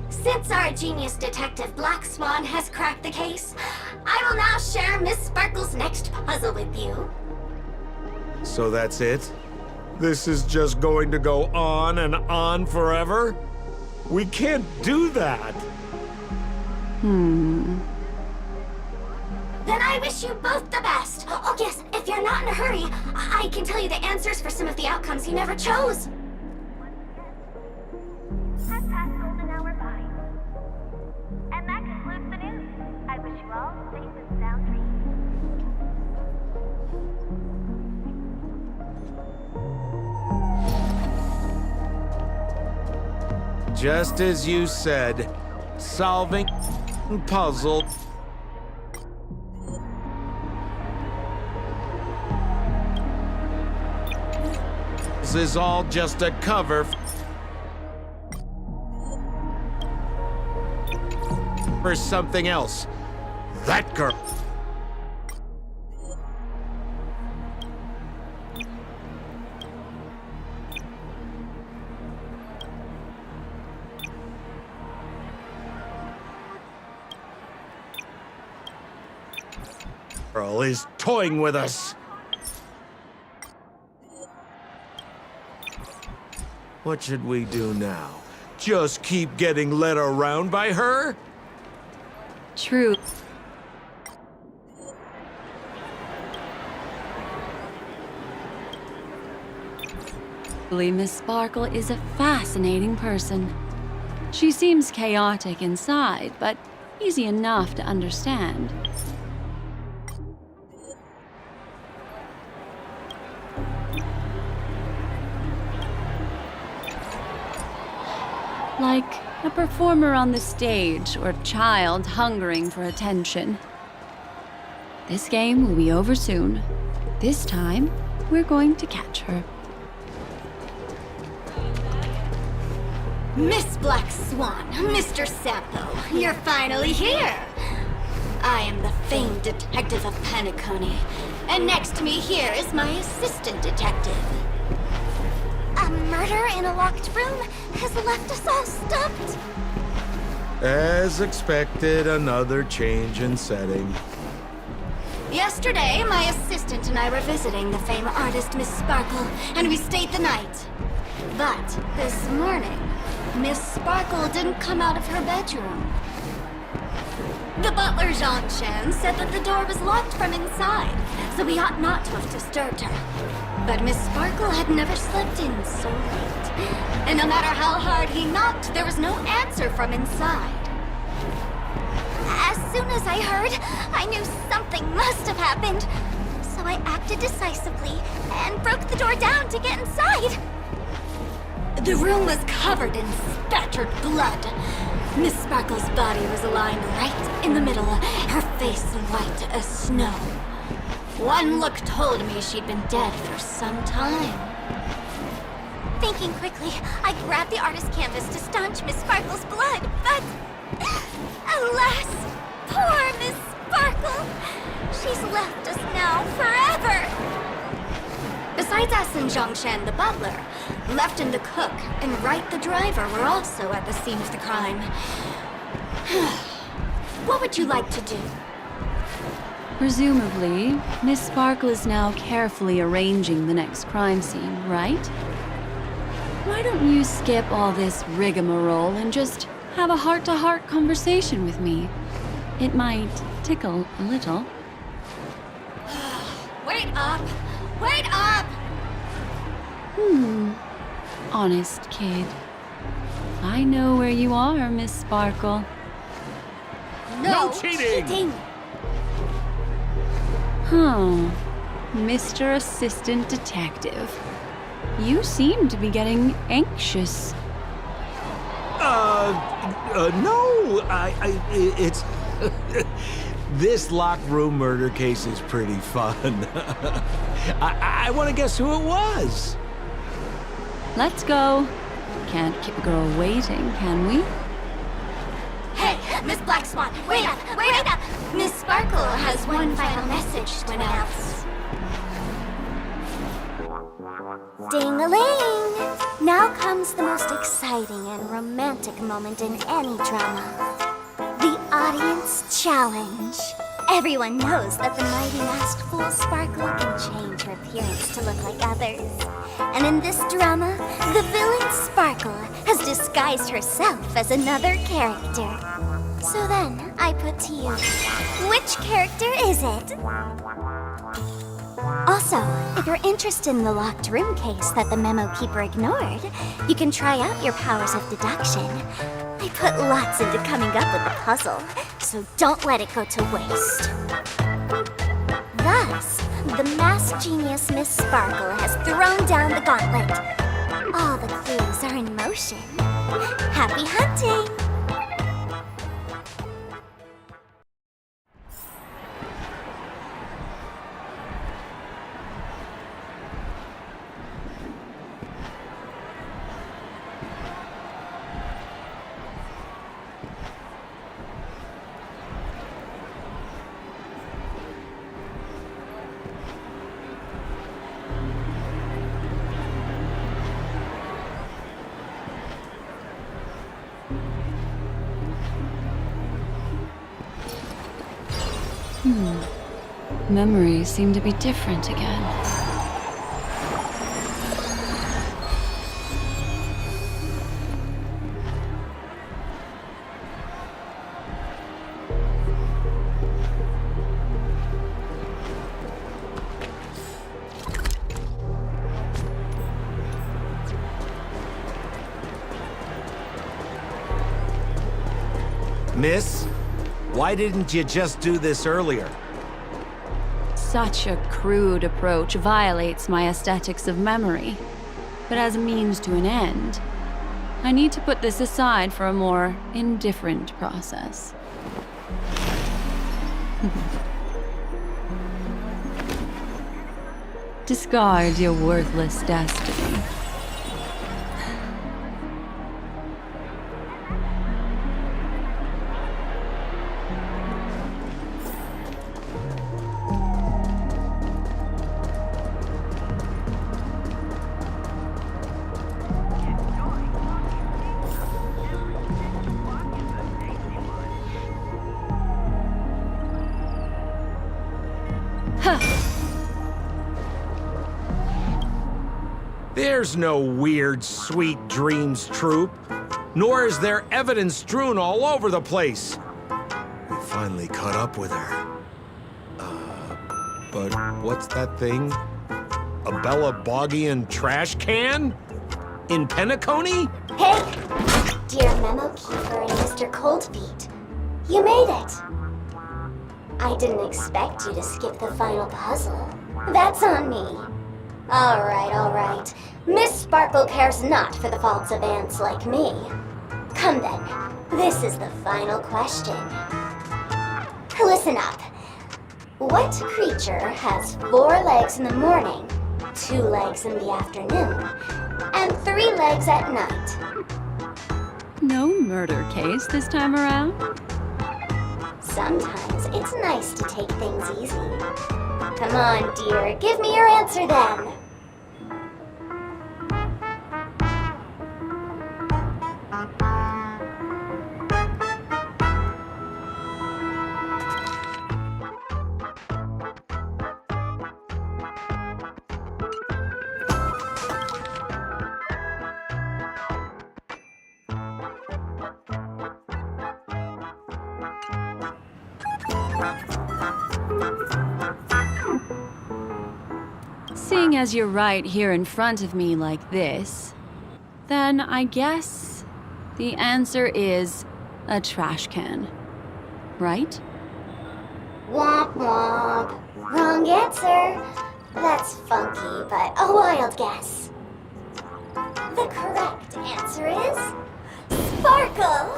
since our genius detective Black Swan has cracked the case, I will now share Miss Sparkle's next puzzle with you. So that's it? This is just going to go on and on forever? We can't do that. Then I wish you both the best. Oh yes, if you're not in a hurry, I can tell you the answers for some of the outcomes you never chose. Has passed golden hour by. And that concludes the news. I wish you all safe and sound dreams. Just as you said, solving puzzle is all just a cover for something else. That girl. girl is toying with us. What should we do now? Just keep getting led around by her? True. Miss Sparkle is a fascinating person. She seems chaotic inside, but easy enough to understand. Like a performer on the stage or a child hungering for attention. This game will be over soon. This time, we're going to catch her. Miss Black Swan, Mr. Sampo, you're finally here! I am the famed detective of Penacony, and next to me here is my assistant detective. A murder in a locked room has left us all stumped. As expected, another change in setting. Yesterday, my assistant and I were visiting the famed artist Miss Sparkle, and we stayed the night. But this morning, Miss Sparkle didn't come out of her bedroom. The butler, Jean-Chen, said that the door was locked from inside, so we ought not to have disturbed her. But Miss Sparkle had never slept in so late. And no matter how hard he knocked, there was no answer from inside. As soon as I heard, I knew something must have happened. So I acted decisively and broke the door down to get inside. The room was covered in spattered blood. Miss Sparkle's body was lying right in the middle, her face white as snow. One look told me she'd been dead for some time. Thinking quickly, I grabbed the artist's canvas to staunch Miss Sparkle's blood, but... alas, poor Miss Sparkle! She's left us now forever! Besides us and Zhongshan the butler, Lefton the cook and Wright the driver were also at the scene of the crime. What would you like to do? Presumably, Miss Sparkle is now carefully arranging the next crime scene, right? Why don't you skip all this rigmarole and just have a heart-to-heart conversation with me? It might tickle a little. Wait up! Wait up! Honest kid. I know where you are, Miss Sparkle. No cheating! Huh. Mr. Assistant Detective. You seem to be getting anxious. No, it's... This locked room murder case is pretty fun. I want to guess who it was. Let's go. Can't keep a girl waiting, can we? Hey, Miss Black Swan, wait up! Wait up! Miss Sparkle has one final message to announce. Ding-a-ling! Now comes the most exciting and romantic moment in any drama. The audience challenge. Everyone knows that the mighty masked fool Sparkle can change her appearance to look like others. And in this drama, the villain Sparkle has disguised herself as another character. So then, I put to you, which character is it? Also, if you're interested in the locked room case that the memo keeper ignored, you can try out your powers of deduction. I put lots into coming up with the puzzle, so don't let it go to waste. Thus, the masked genius Miss Sparkle has thrown down the gauntlet. All the clues are in motion. Happy hunting! Memories seem to be different again. Miss, why didn't you just do this earlier? Such a crude approach violates my aesthetics of memory. But as a means to an end, I need to put this aside for a more indifferent process. Discard your worthless destiny. There's no weird, sweet dreams troupe, nor is there evidence strewn all over the place. We finally caught up with her. But what's that thing? A Bella Boggian trash can? In Penacony? Hey! Dear Memo Keeper and Mr. Coldfeet, you made it! I didn't expect you to skip the final puzzle. That's on me. Alright. Miss Sparkle cares not for the faults of ants like me. Come then, this is the final question. Listen up. What creature has 4 legs in the morning, 2 legs in the afternoon, and 3 legs at night? No murder case this time around? Sometimes it's nice to take things easy. Come on, dear, give me your answer then. Seeing as you're right here in front of me like this, then I guess the answer is a trash can, right? Womp womp. Wrong answer. That's funky, but a wild guess. The correct answer is Sparkle.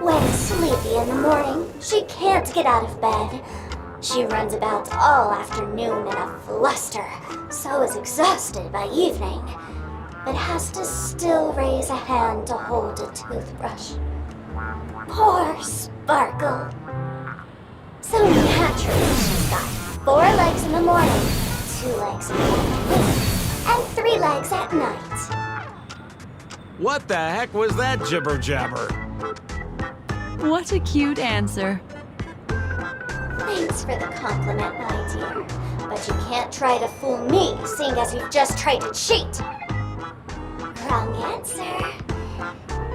When sleepy in the morning, she can't get out of bed. She runs about all afternoon in a fluster, so is exhausted by evening, but has to still raise a hand to hold a toothbrush. Poor Sparkle. So naturally, she's got 4 legs in the morning, 2 legs in the afternoon, and 3 legs at night. What the heck was that jibber jabber? What a cute answer. Thanks for the compliment, my dear. But you can't try to fool me, seeing as you've just tried to cheat. Wrong answer.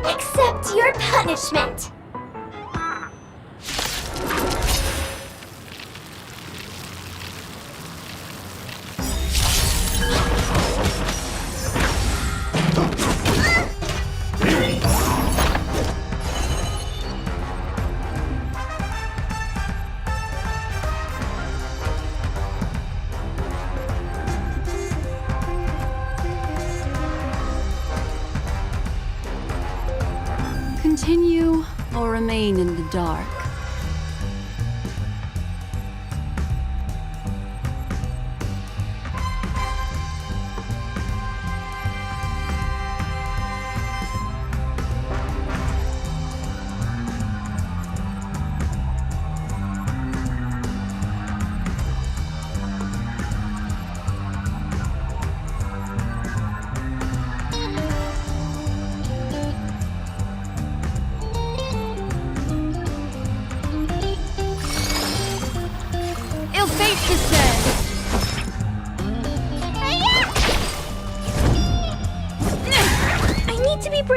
Accept your punishment. Continue or remain in the dark.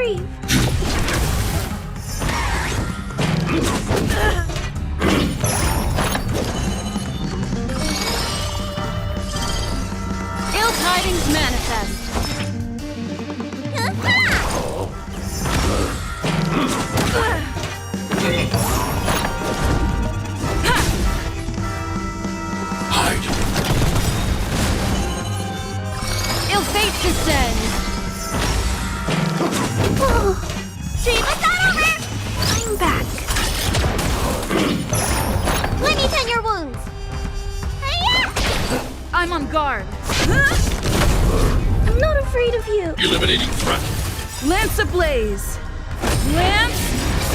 grieve. Ill tidings manifest. Ill fate descend. Dream is not over! I'm back. Let me tend your wounds. Hiya! I'm on guard. I'm not afraid of you. Eliminating threat. Lance ablaze. Lance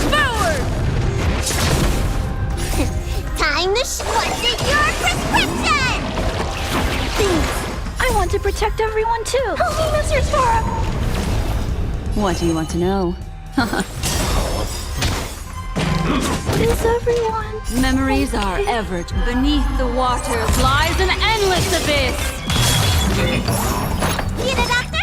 forward! Time to what's in your prescription? Thanks. I want to protect everyone too. Help me, Mr. Sora. What do you want to know? Is everyone Memories are okay? ever. Beneath the waters lies an endless abyss. You the doctor?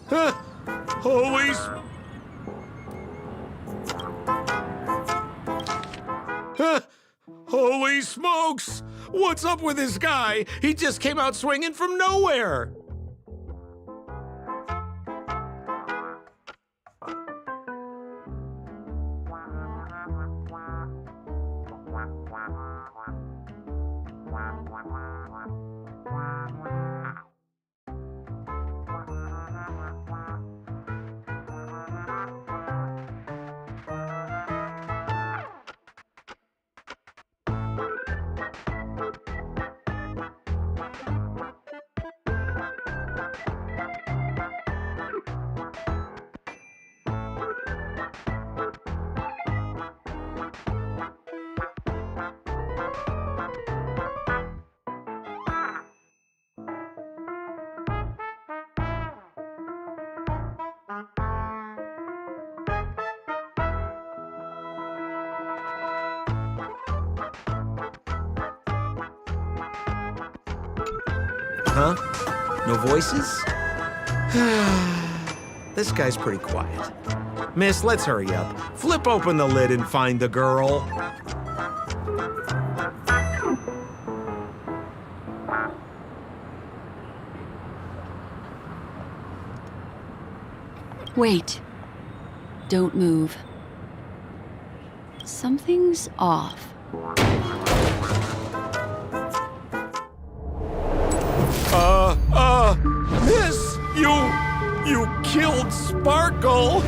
Huh? Holy Huh? Holy smokes! What's up with this guy? He just came out swinging from nowhere! Huh? No voices? This guy's pretty quiet. Miss, let's hurry up. Flip open the lid and find the girl. Wait. Don't move. Something's off. Miss, you killed Sparkle!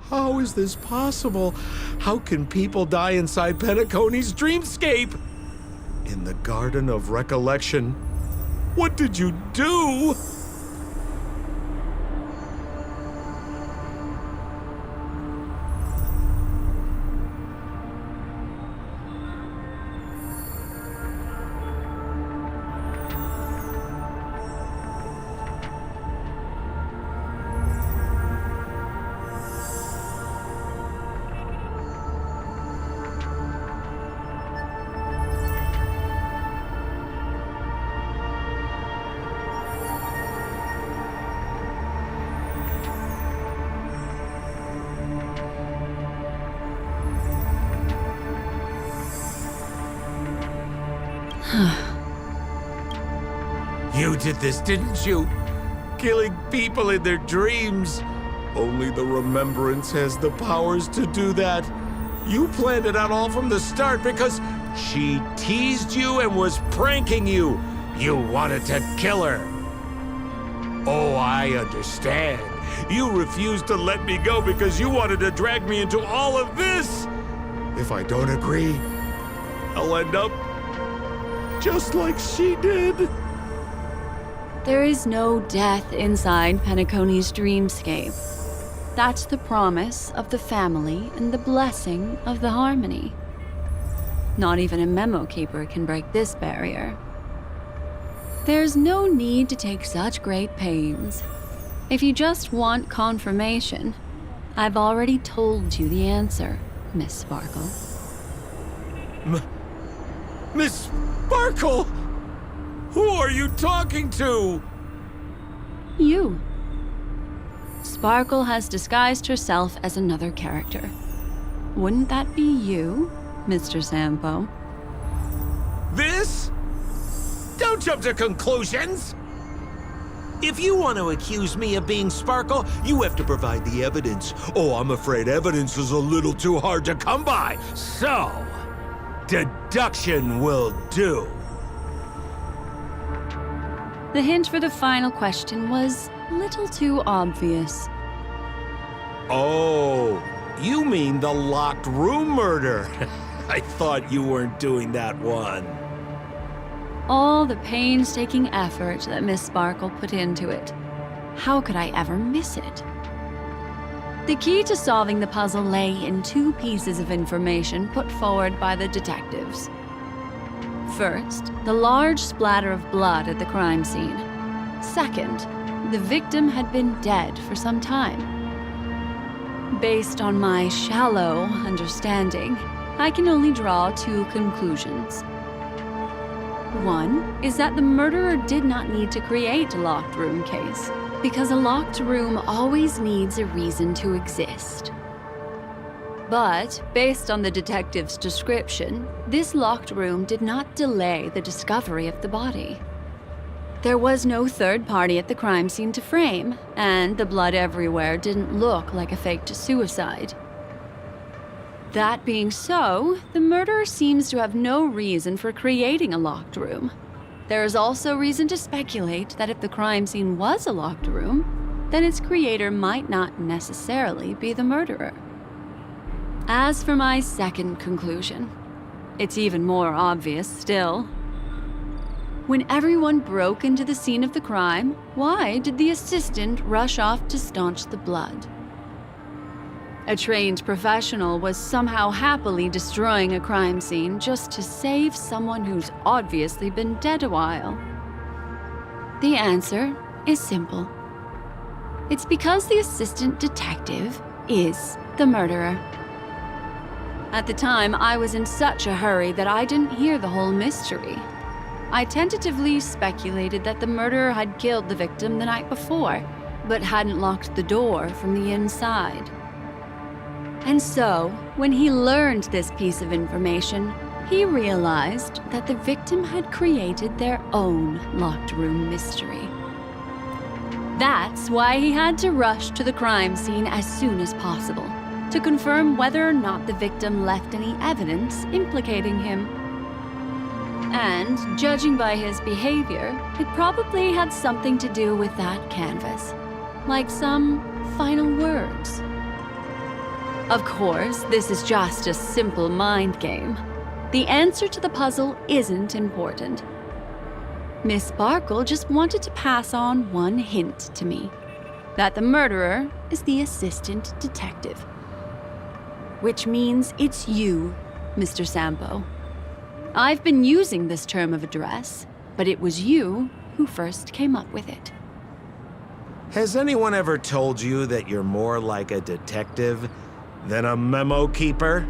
How is this possible? How can people die inside Penacony's dreamscape? In the Garden of Recollection. What did you do? You did this, didn't you? Killing people in their dreams. Only the Remembrance has the powers to do that. You planned it out all from the start because she teased you and was pranking you. You wanted to kill her. Oh, I understand. You refused to let me go because you wanted to drag me into all of this. If I don't agree, I'll end up just like she did. There is no death inside Penacony's dreamscape. That's the promise of the family and the blessing of the harmony. Not even a memo keeper can break this barrier. There's no need to take such great pains. If you just want confirmation, I've already told you the answer, Miss Sparkle. Miss Sparkle? Who are you talking to? You. Sparkle has disguised herself as another character. Wouldn't that be you, Mr. Sampo? This? Don't jump to conclusions! If you want to accuse me of being Sparkle, you have to provide the evidence. Oh, I'm afraid evidence is a little too hard to come by. So, deduction will do. The hint for the final question was a little too obvious. Oh, you mean the locked room murder. I thought you weren't doing that one. All the painstaking effort that Miss Sparkle put into it. How could I ever miss it? The key to solving the puzzle lay in two pieces of information put forward by the detectives. First, the large splatter of blood at the crime scene. Second, the victim had been dead for some time. Based on my shallow understanding, I can only draw two conclusions. One is that the murderer did not need to create a locked room case, because a locked room always needs a reason to exist. But, based on the detective's description, this locked room did not delay the discovery of the body. There was no third party at the crime scene to frame, and the blood everywhere didn't look like a faked suicide. That being so, the murderer seems to have no reason for creating a locked room. There is also reason to speculate that if the crime scene was a locked room, then its creator might not necessarily be the murderer. As for my second conclusion, it's even more obvious still. When everyone broke into the scene of the crime, why did the assistant rush off to staunch the blood? A trained professional was somehow happily destroying a crime scene just to save someone who's obviously been dead a while. The answer is simple. It's because the assistant detective is the murderer. At the time, I was in such a hurry that I didn't hear the whole mystery. I tentatively speculated that the murderer had killed the victim the night before, but hadn't locked the door from the inside. And so, when he learned this piece of information, he realized that the victim had created their own locked room mystery. That's why he had to rush to the crime scene as soon as possible, to confirm whether or not the victim left any evidence implicating him. And, judging by his behavior, it probably had something to do with that canvas, like some final words. Of course, this is just a simple mind game. The answer to the puzzle isn't important. Miss Sparkle just wanted to pass on one hint to me, that the murderer is the assistant detective. Which means it's you, Mr. Sampo. I've been using this term of address, but it was you who first came up with it. Has anyone ever told you that you're more like a detective than a memo keeper?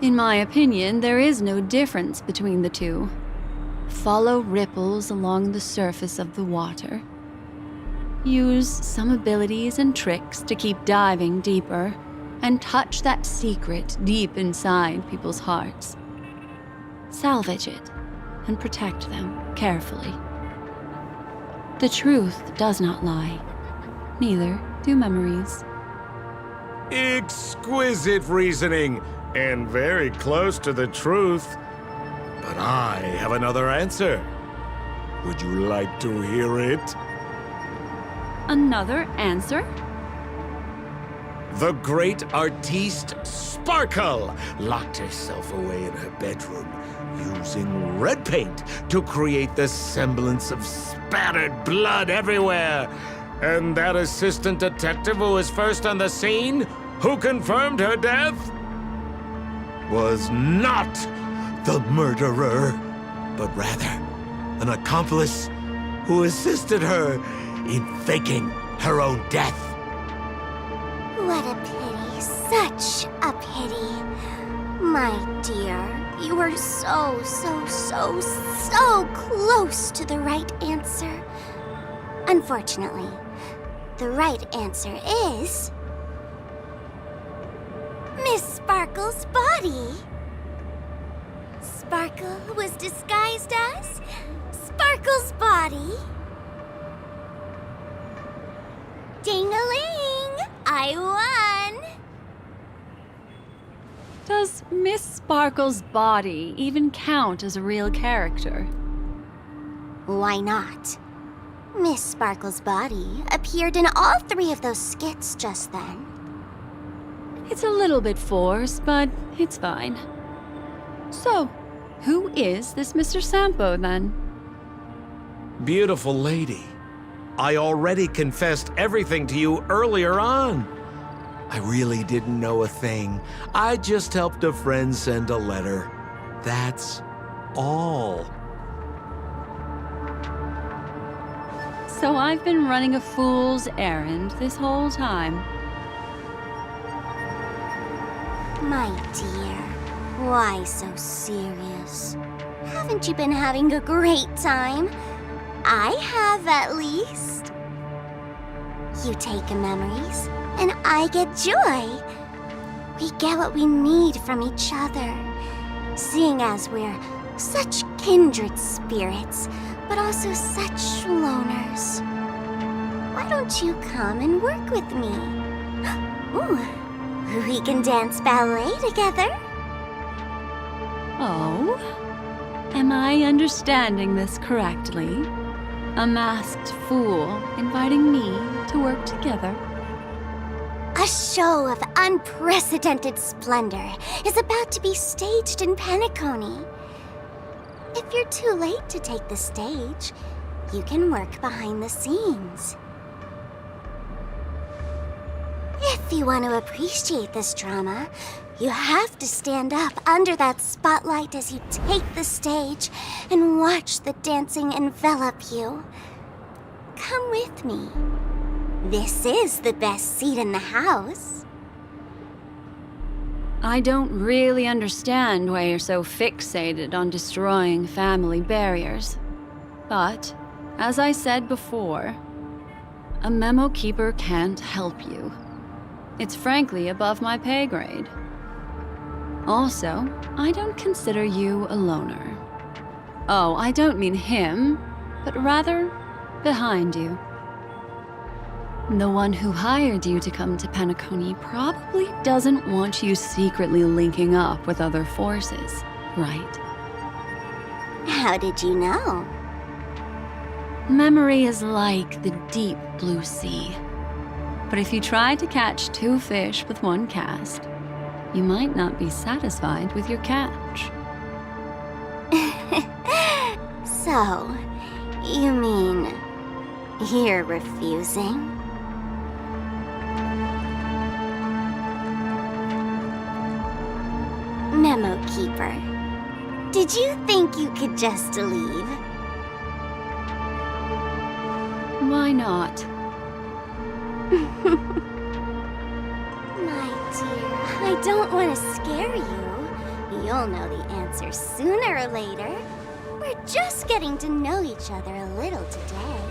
In my opinion, there is no difference between the two. Follow ripples along the surface of the water. Use some abilities and tricks to keep diving deeper, and touch that secret deep inside people's hearts. Salvage it, and protect them carefully. The truth does not lie. Neither do memories. Exquisite reasoning, and very close to the truth. But I have another answer. Would you like to hear it? Another answer? The great artiste Sparkle locked herself away in her bedroom, using red paint to create the semblance of spattered blood everywhere. And that assistant detective who was first on the scene, who confirmed her death, was not the murderer, but rather an accomplice who assisted her in faking her own death. What a pity, such a pity. My dear, you were so close to the right answer. Unfortunately, the right answer is... Miss Sparkle's body. Sparkle was disguised as Sparkle's body. Ding-a-ling! I won! Does Miss Sparkle's body even count as a real character? Why not? Miss Sparkle's body appeared in all 3 of those skits just then. It's a little bit forced, but it's fine. So, who is this Mr. Sampo, then? Beautiful lady, I already confessed everything to you earlier on. I really didn't know a thing. I just helped a friend send a letter. That's all. So I've been running a fool's errand this whole time. My dear, why so serious? Haven't you been having a great time? I have, at least. You take memories, and I get joy. We get what we need from each other, seeing as we're such kindred spirits, but also such loners. Why don't you come and work with me? Ooh, we can dance ballet together. Oh? Am I understanding this correctly? A masked fool inviting me to work together? A show of unprecedented splendor is about to be staged in Penacony. If you're too late to take the stage, you can work behind the scenes. If you want to appreciate this drama, you have to stand up under that spotlight as you take the stage and watch the dancing envelop you. Come with me. This is the best seat in the house. I don't really understand why you're so fixated on destroying family barriers. But, as I said before, a memo keeper can't help you. It's frankly above my pay grade. Also, I don't consider you a loner. Oh, I don't mean him, but rather behind you. The one who hired you to come to Penacony probably doesn't want you secretly linking up with other forces, right? How did you know? Memory is like the deep blue sea. But if you try to catch 2 fish with 1 cast, you might not be satisfied with your catch. So, you mean you're refusing? Memo Keeper, did you think you could just leave? Why not? My dear, I don't want to scare you. You'll know the answer sooner or later. We're just getting to know each other a little today.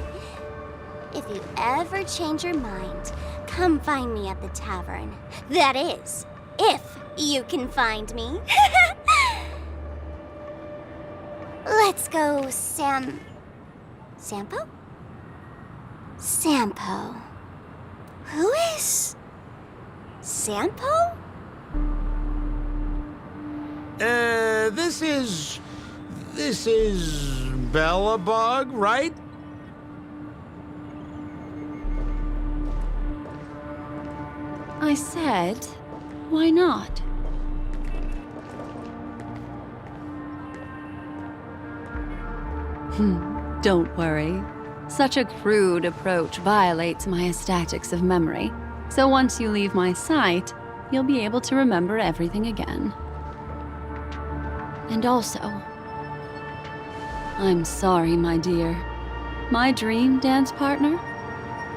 If you ever change your mind, come find me at the tavern. That is, if you can find me. Let's go, Sampo? Sampo. Who is Sampo? This is Bellabog, right? I said, why not? Don't worry. Such a crude approach violates my statics of memory. So once you leave my sight, you'll be able to remember everything again. And also, I'm sorry, my dear. My dream dance partner?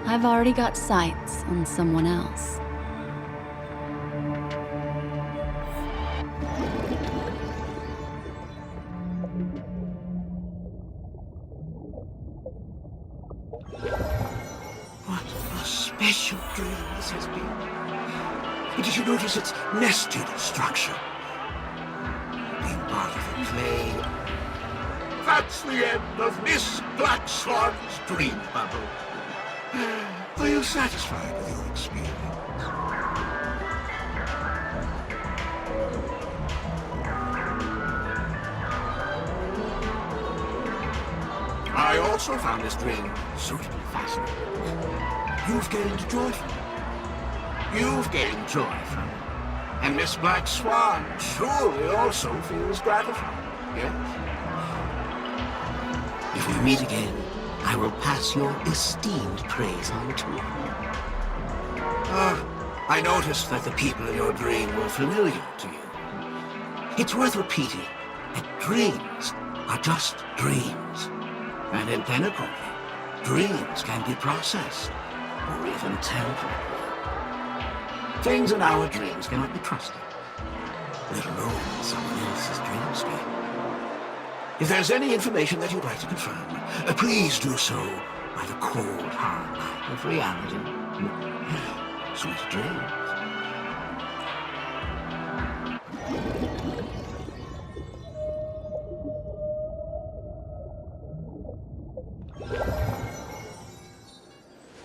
I've already got sights on someone else. What a special dream this has been. Did you notice its nested structure? Being part of a play. That's the end of Miss Black Swan's dream bubble. Are you satisfied with your experience? I also found this dream suitably fascinating. You've gained joy from it. You've gained joy from it. And Miss Black Swan surely also feels gratified, yes? If we meet again, I will pass your esteemed praise on to you. I noticed that the people in your dream were familiar to you. It's worth repeating that dreams are just dreams. And in Penacony, dreams can be processed, or even tempered. Things in our dreams cannot be trusted, let alone someone else's dreamscape. If there's any information that you'd like to confirm, please do so by the cold, hard light of reality. Sweet dreams.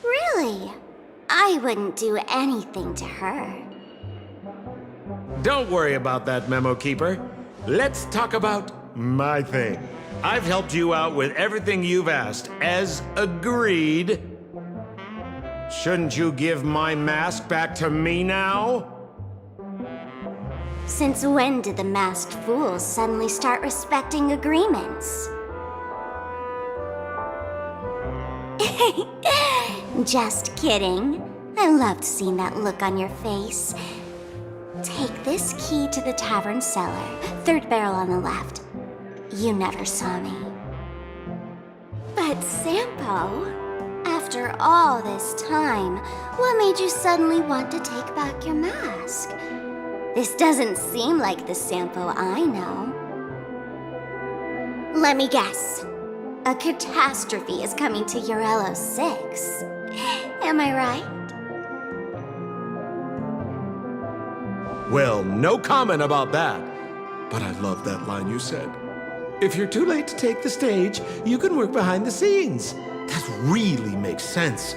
Really? I wouldn't do anything to her. Don't worry about that, Memo Keeper. Let's talk about my thing. I've helped you out with everything you've asked, as agreed. Shouldn't you give my mask back to me now? Since when did the masked fools suddenly start respecting agreements? Just kidding. I loved seeing that look on your face. Take this key to the tavern cellar, third barrel on the left. You never saw me. But Sampo, after all this time, what made you suddenly want to take back your mask? This doesn't seem like the Sampo I know. Let me guess. A catastrophe is coming to Urello 6. Am I right? Well, no comment about that. But I love that line you said. If you're too late to take the stage, you can work behind the scenes. That really makes sense.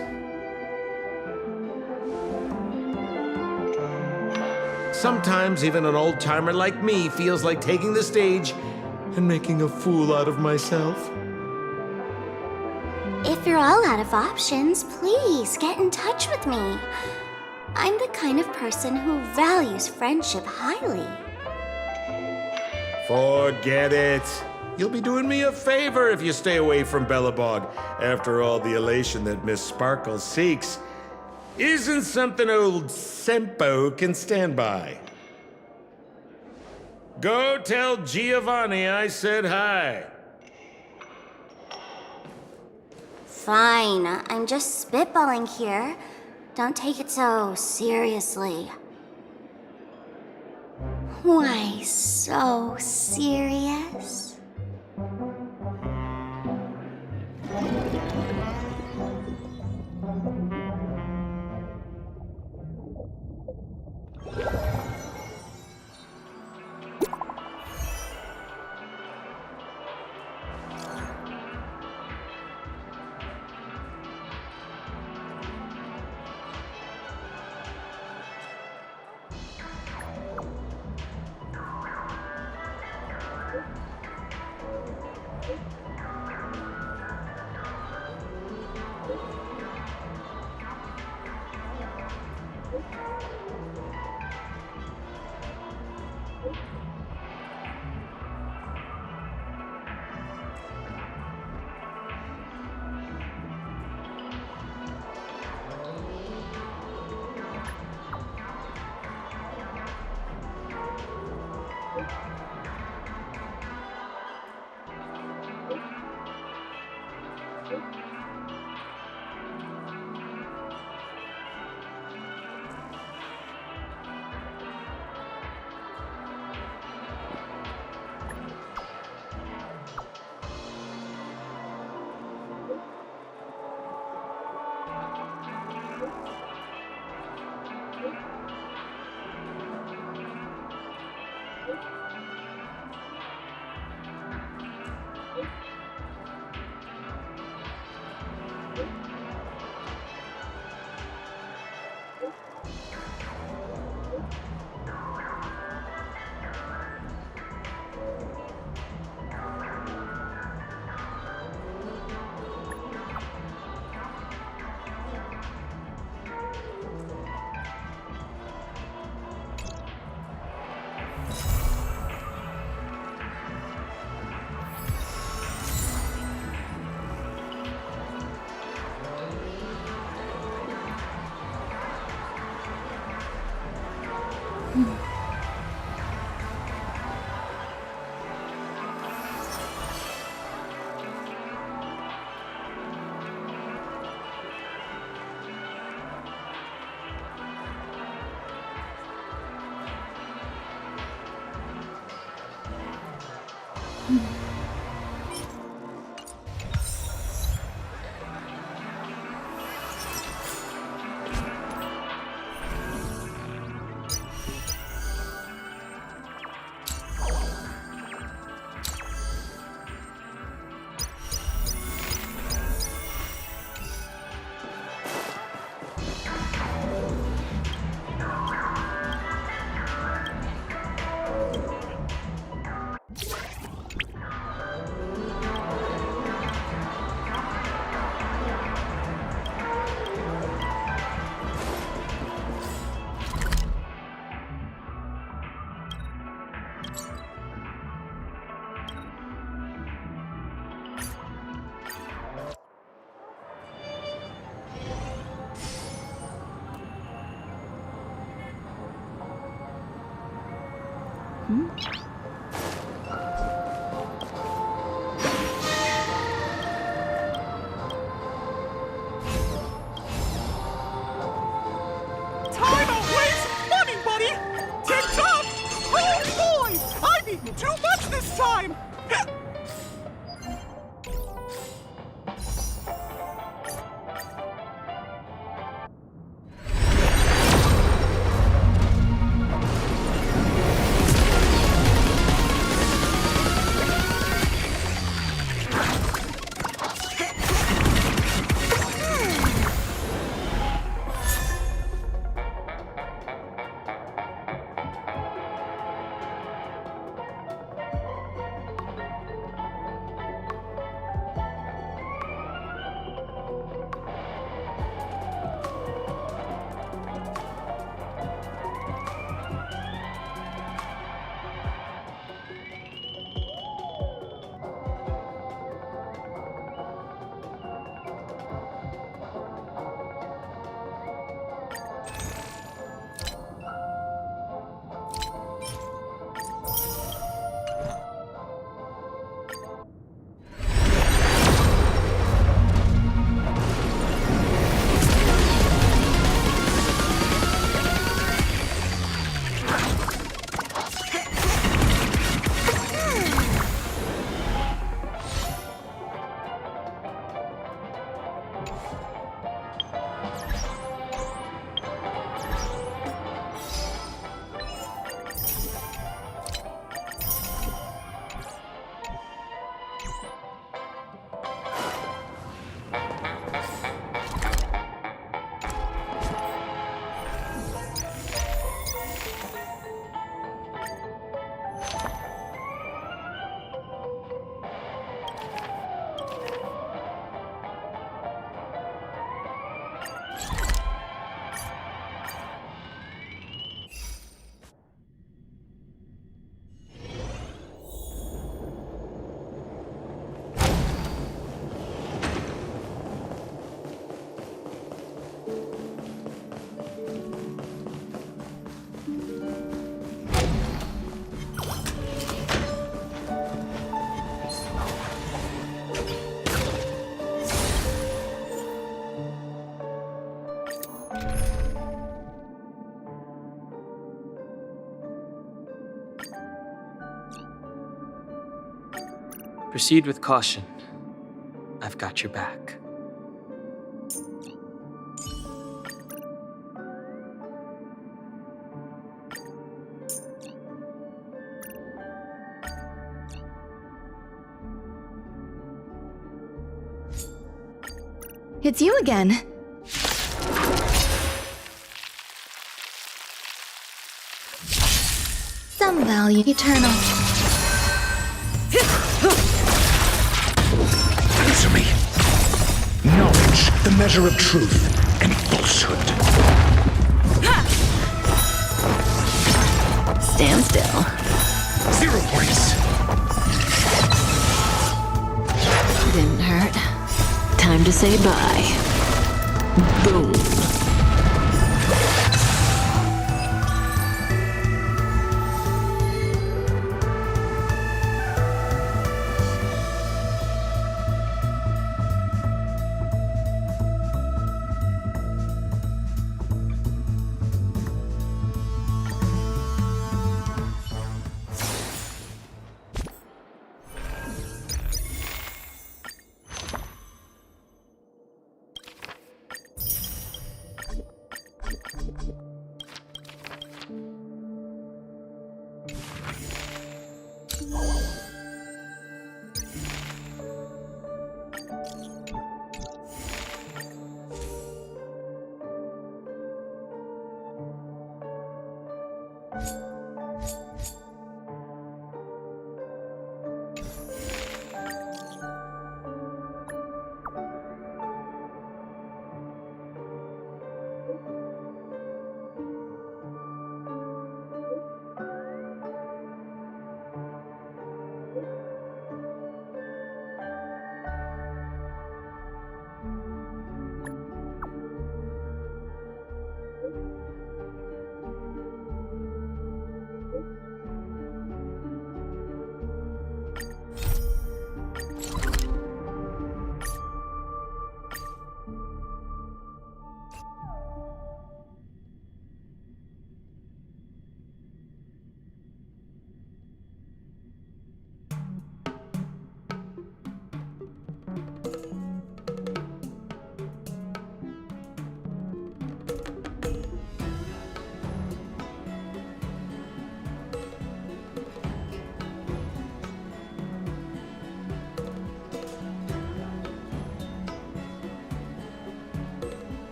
Sometimes even an old-timer like me feels like taking the stage and making a fool out of myself. If you're all out of options, please get in touch with me. I'm the kind of person who values friendship highly. Forget it. You'll be doing me a favor if you stay away from Bellabog. After all, the elation that Miss Sparkle seeks isn't something old Sempo can stand by. Go tell Giovanni I said hi. Fine, I'm just spitballing here. Don't take it so seriously. Why so serious? Time to waste money, buddy! Tick-tock! Oh boy! I've eaten too much this time! Proceed with caution. I've got your back. It's you again. Some value eternal. Answer me. Knowledge, the measure of truth and falsehood. Stand still. 0 points. Didn't hurt. Time to say bye. Boom.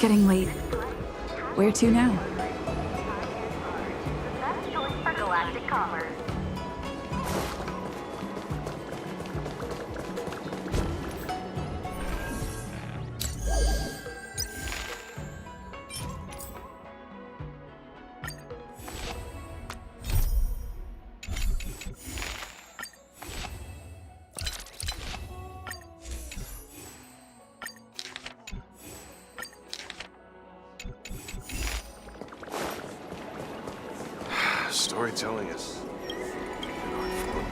getting late. Where to now? Best choice for galactic commerce. Storytelling is an art form.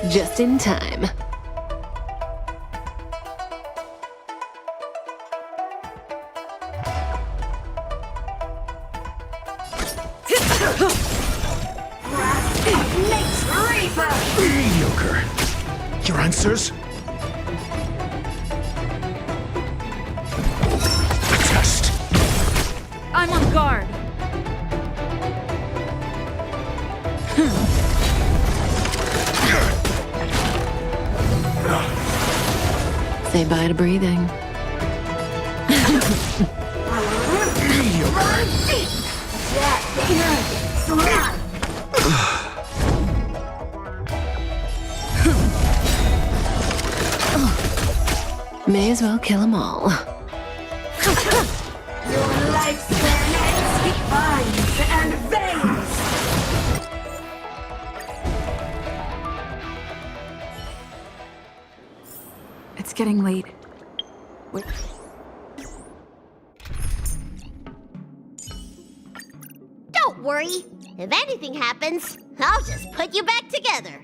Just in time. Mediocre. Your answers? A test. I'm on guard. Say bye to breathing. May as well kill them all. Your lifespan ends with vines and veins! It's getting late. Wait. Don't worry. If anything happens, I'll just put you back together.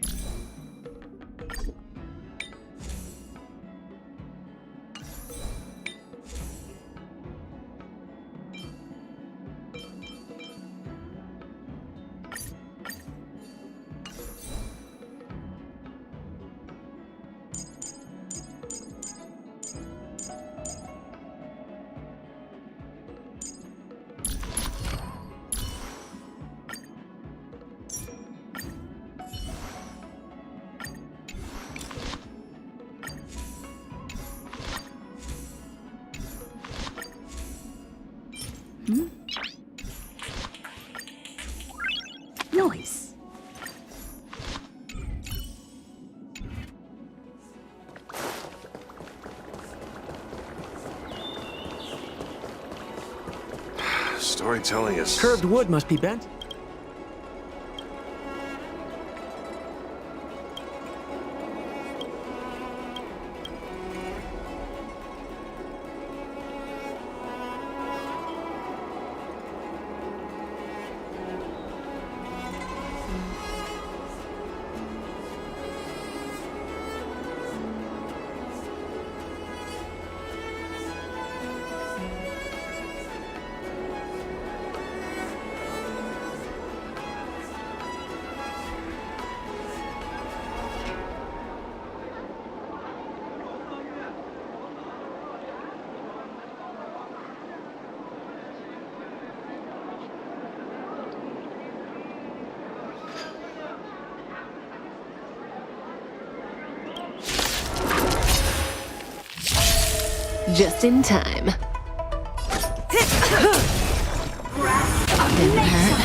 Nice. Storytelling is... Curved wood must be bent. Just in time. Didn't hurt.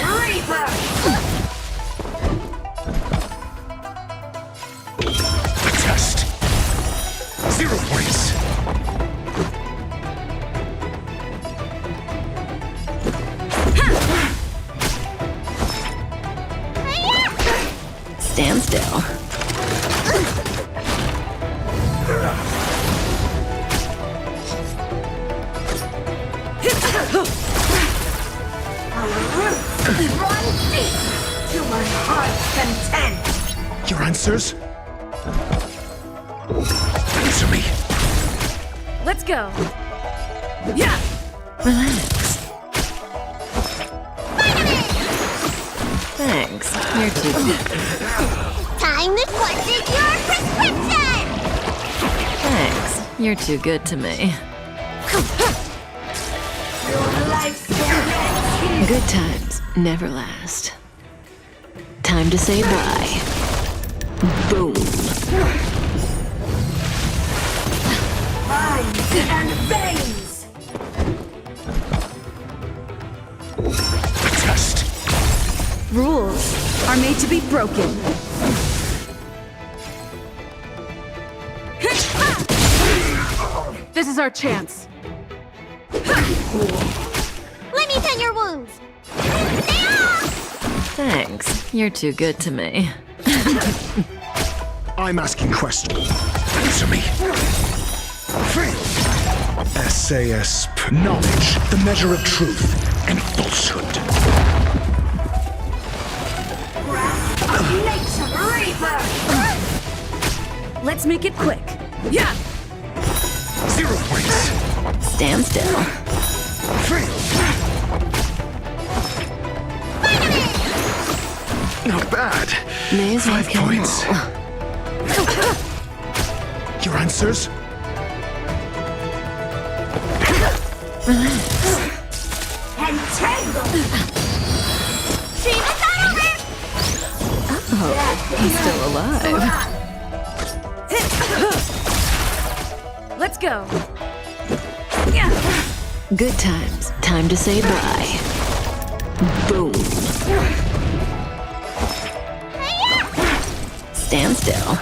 Test. 0 points. Stand still. Run deep to my heart's content. Your answers? Answer me. Let's go. Yeah. Relax. Thanks. You're too good. Time to question your prescription! Thanks. You're too good to me. Good times never last. Time to say bye. Boom. Minds and veins. Test. Rules are made to be broken. This is our chance. Let me tend your wounds. Thanks. You're too good to me. I'm asking questions. Answer me. SASP. Knowledge, the measure of truth and falsehood. Let's make it quick. Yeah. 0 points. Stand still. Not bad. May as well 5 kill 'em points. all. Your answers? Relax. Entangle. Oh, he's still alive. Let's go. Good times. Time to say bye. Boom. Stand still.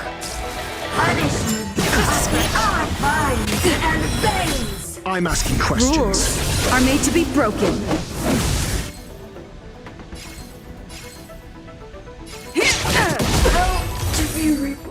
Minds and veins. I'm asking questions. Rules are made to be broken. To be reborn.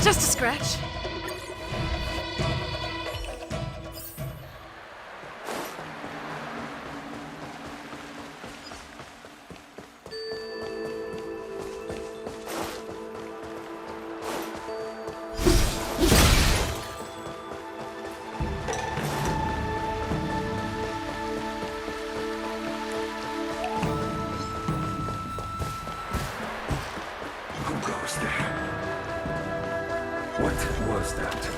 Just a scratch. Who goes there? What was that?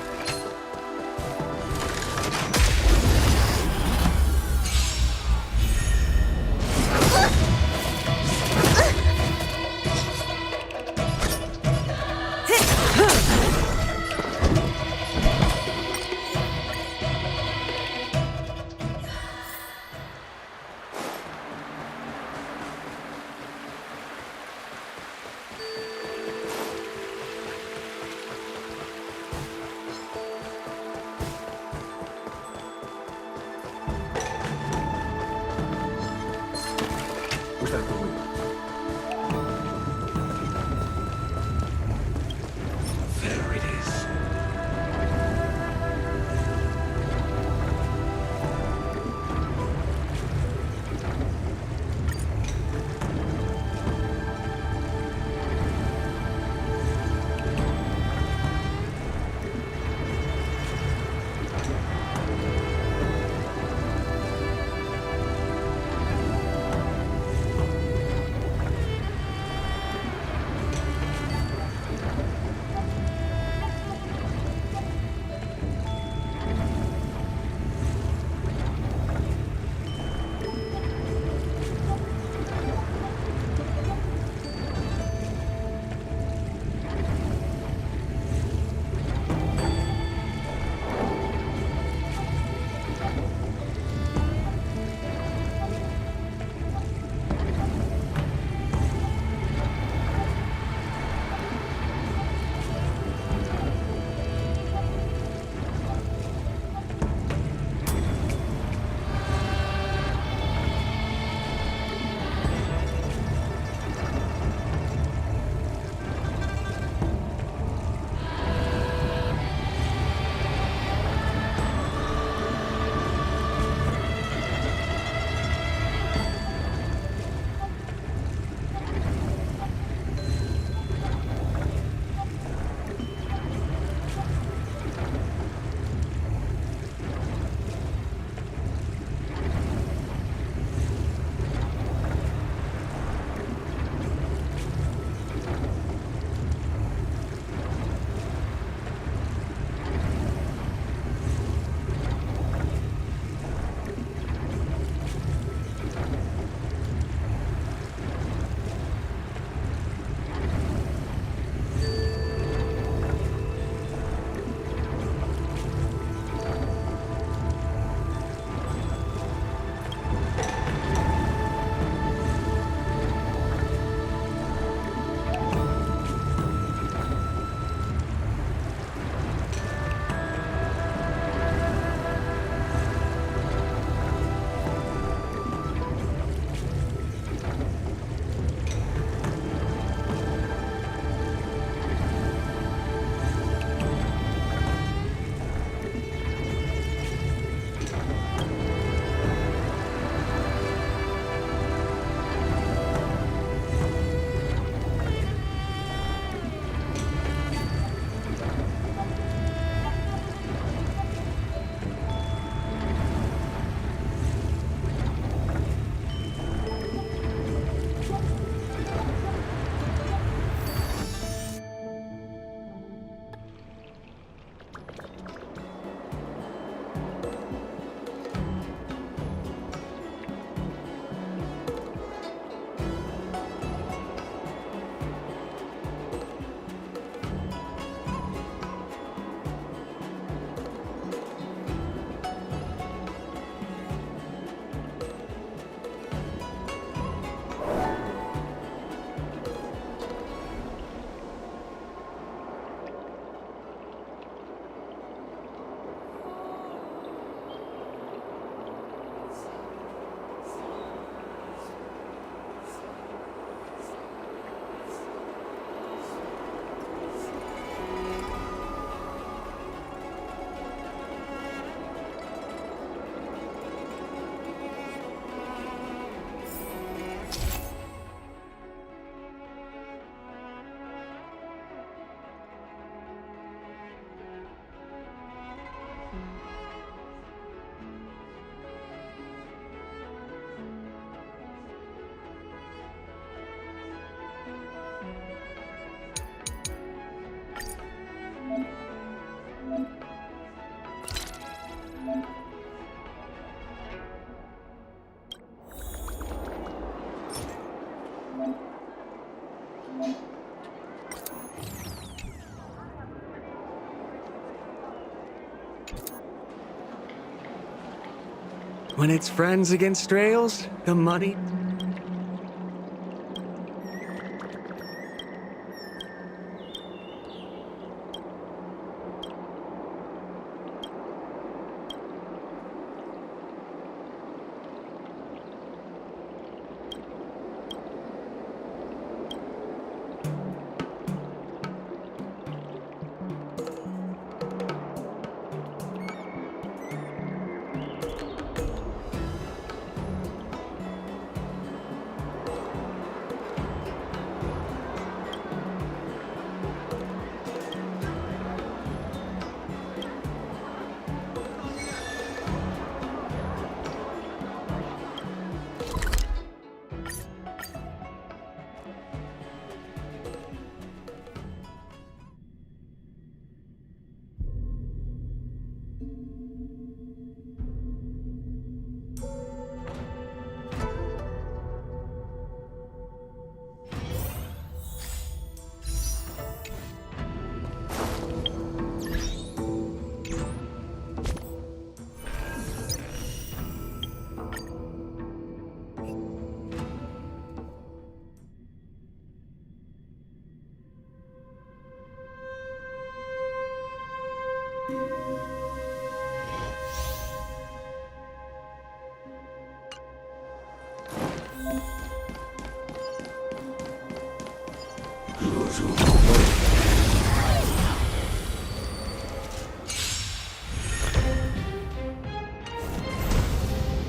When it's friends against trails, the money...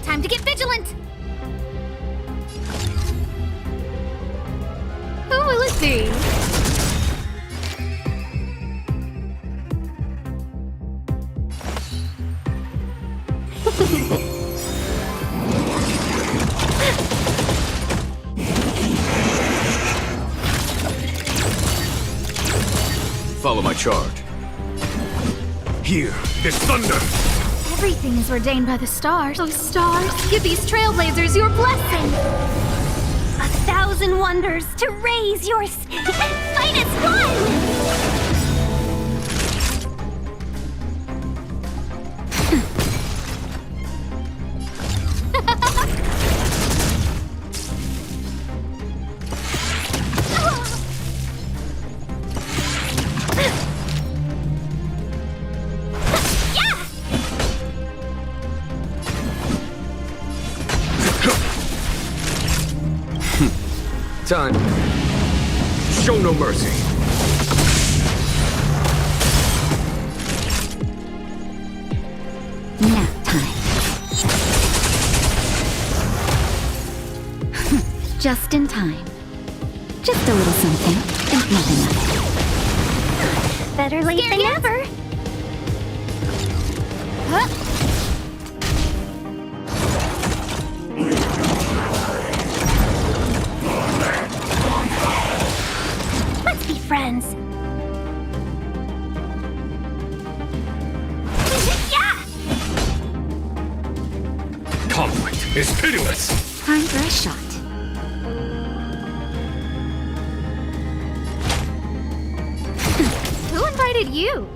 Time to get vigilant! Who will it be? Follow my charge. Here, this thunder! Everything is ordained by the stars. Those stars give these trailblazers your blessing. 1,000 wonders to raise your finest one! Time. Show no mercy. Nap time. Just in time. Just a little something. Think nothing of it. Better late than never. Huh? Let's be friends. Yeah! Conflict is pitiless. Time for a shot. Who invited you?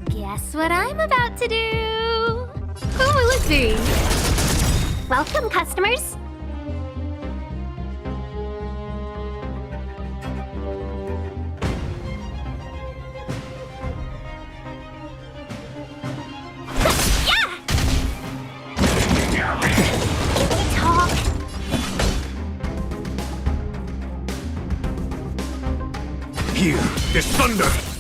Guess what I'm about to do? Who will it be? Welcome, customers. Here, this thunder!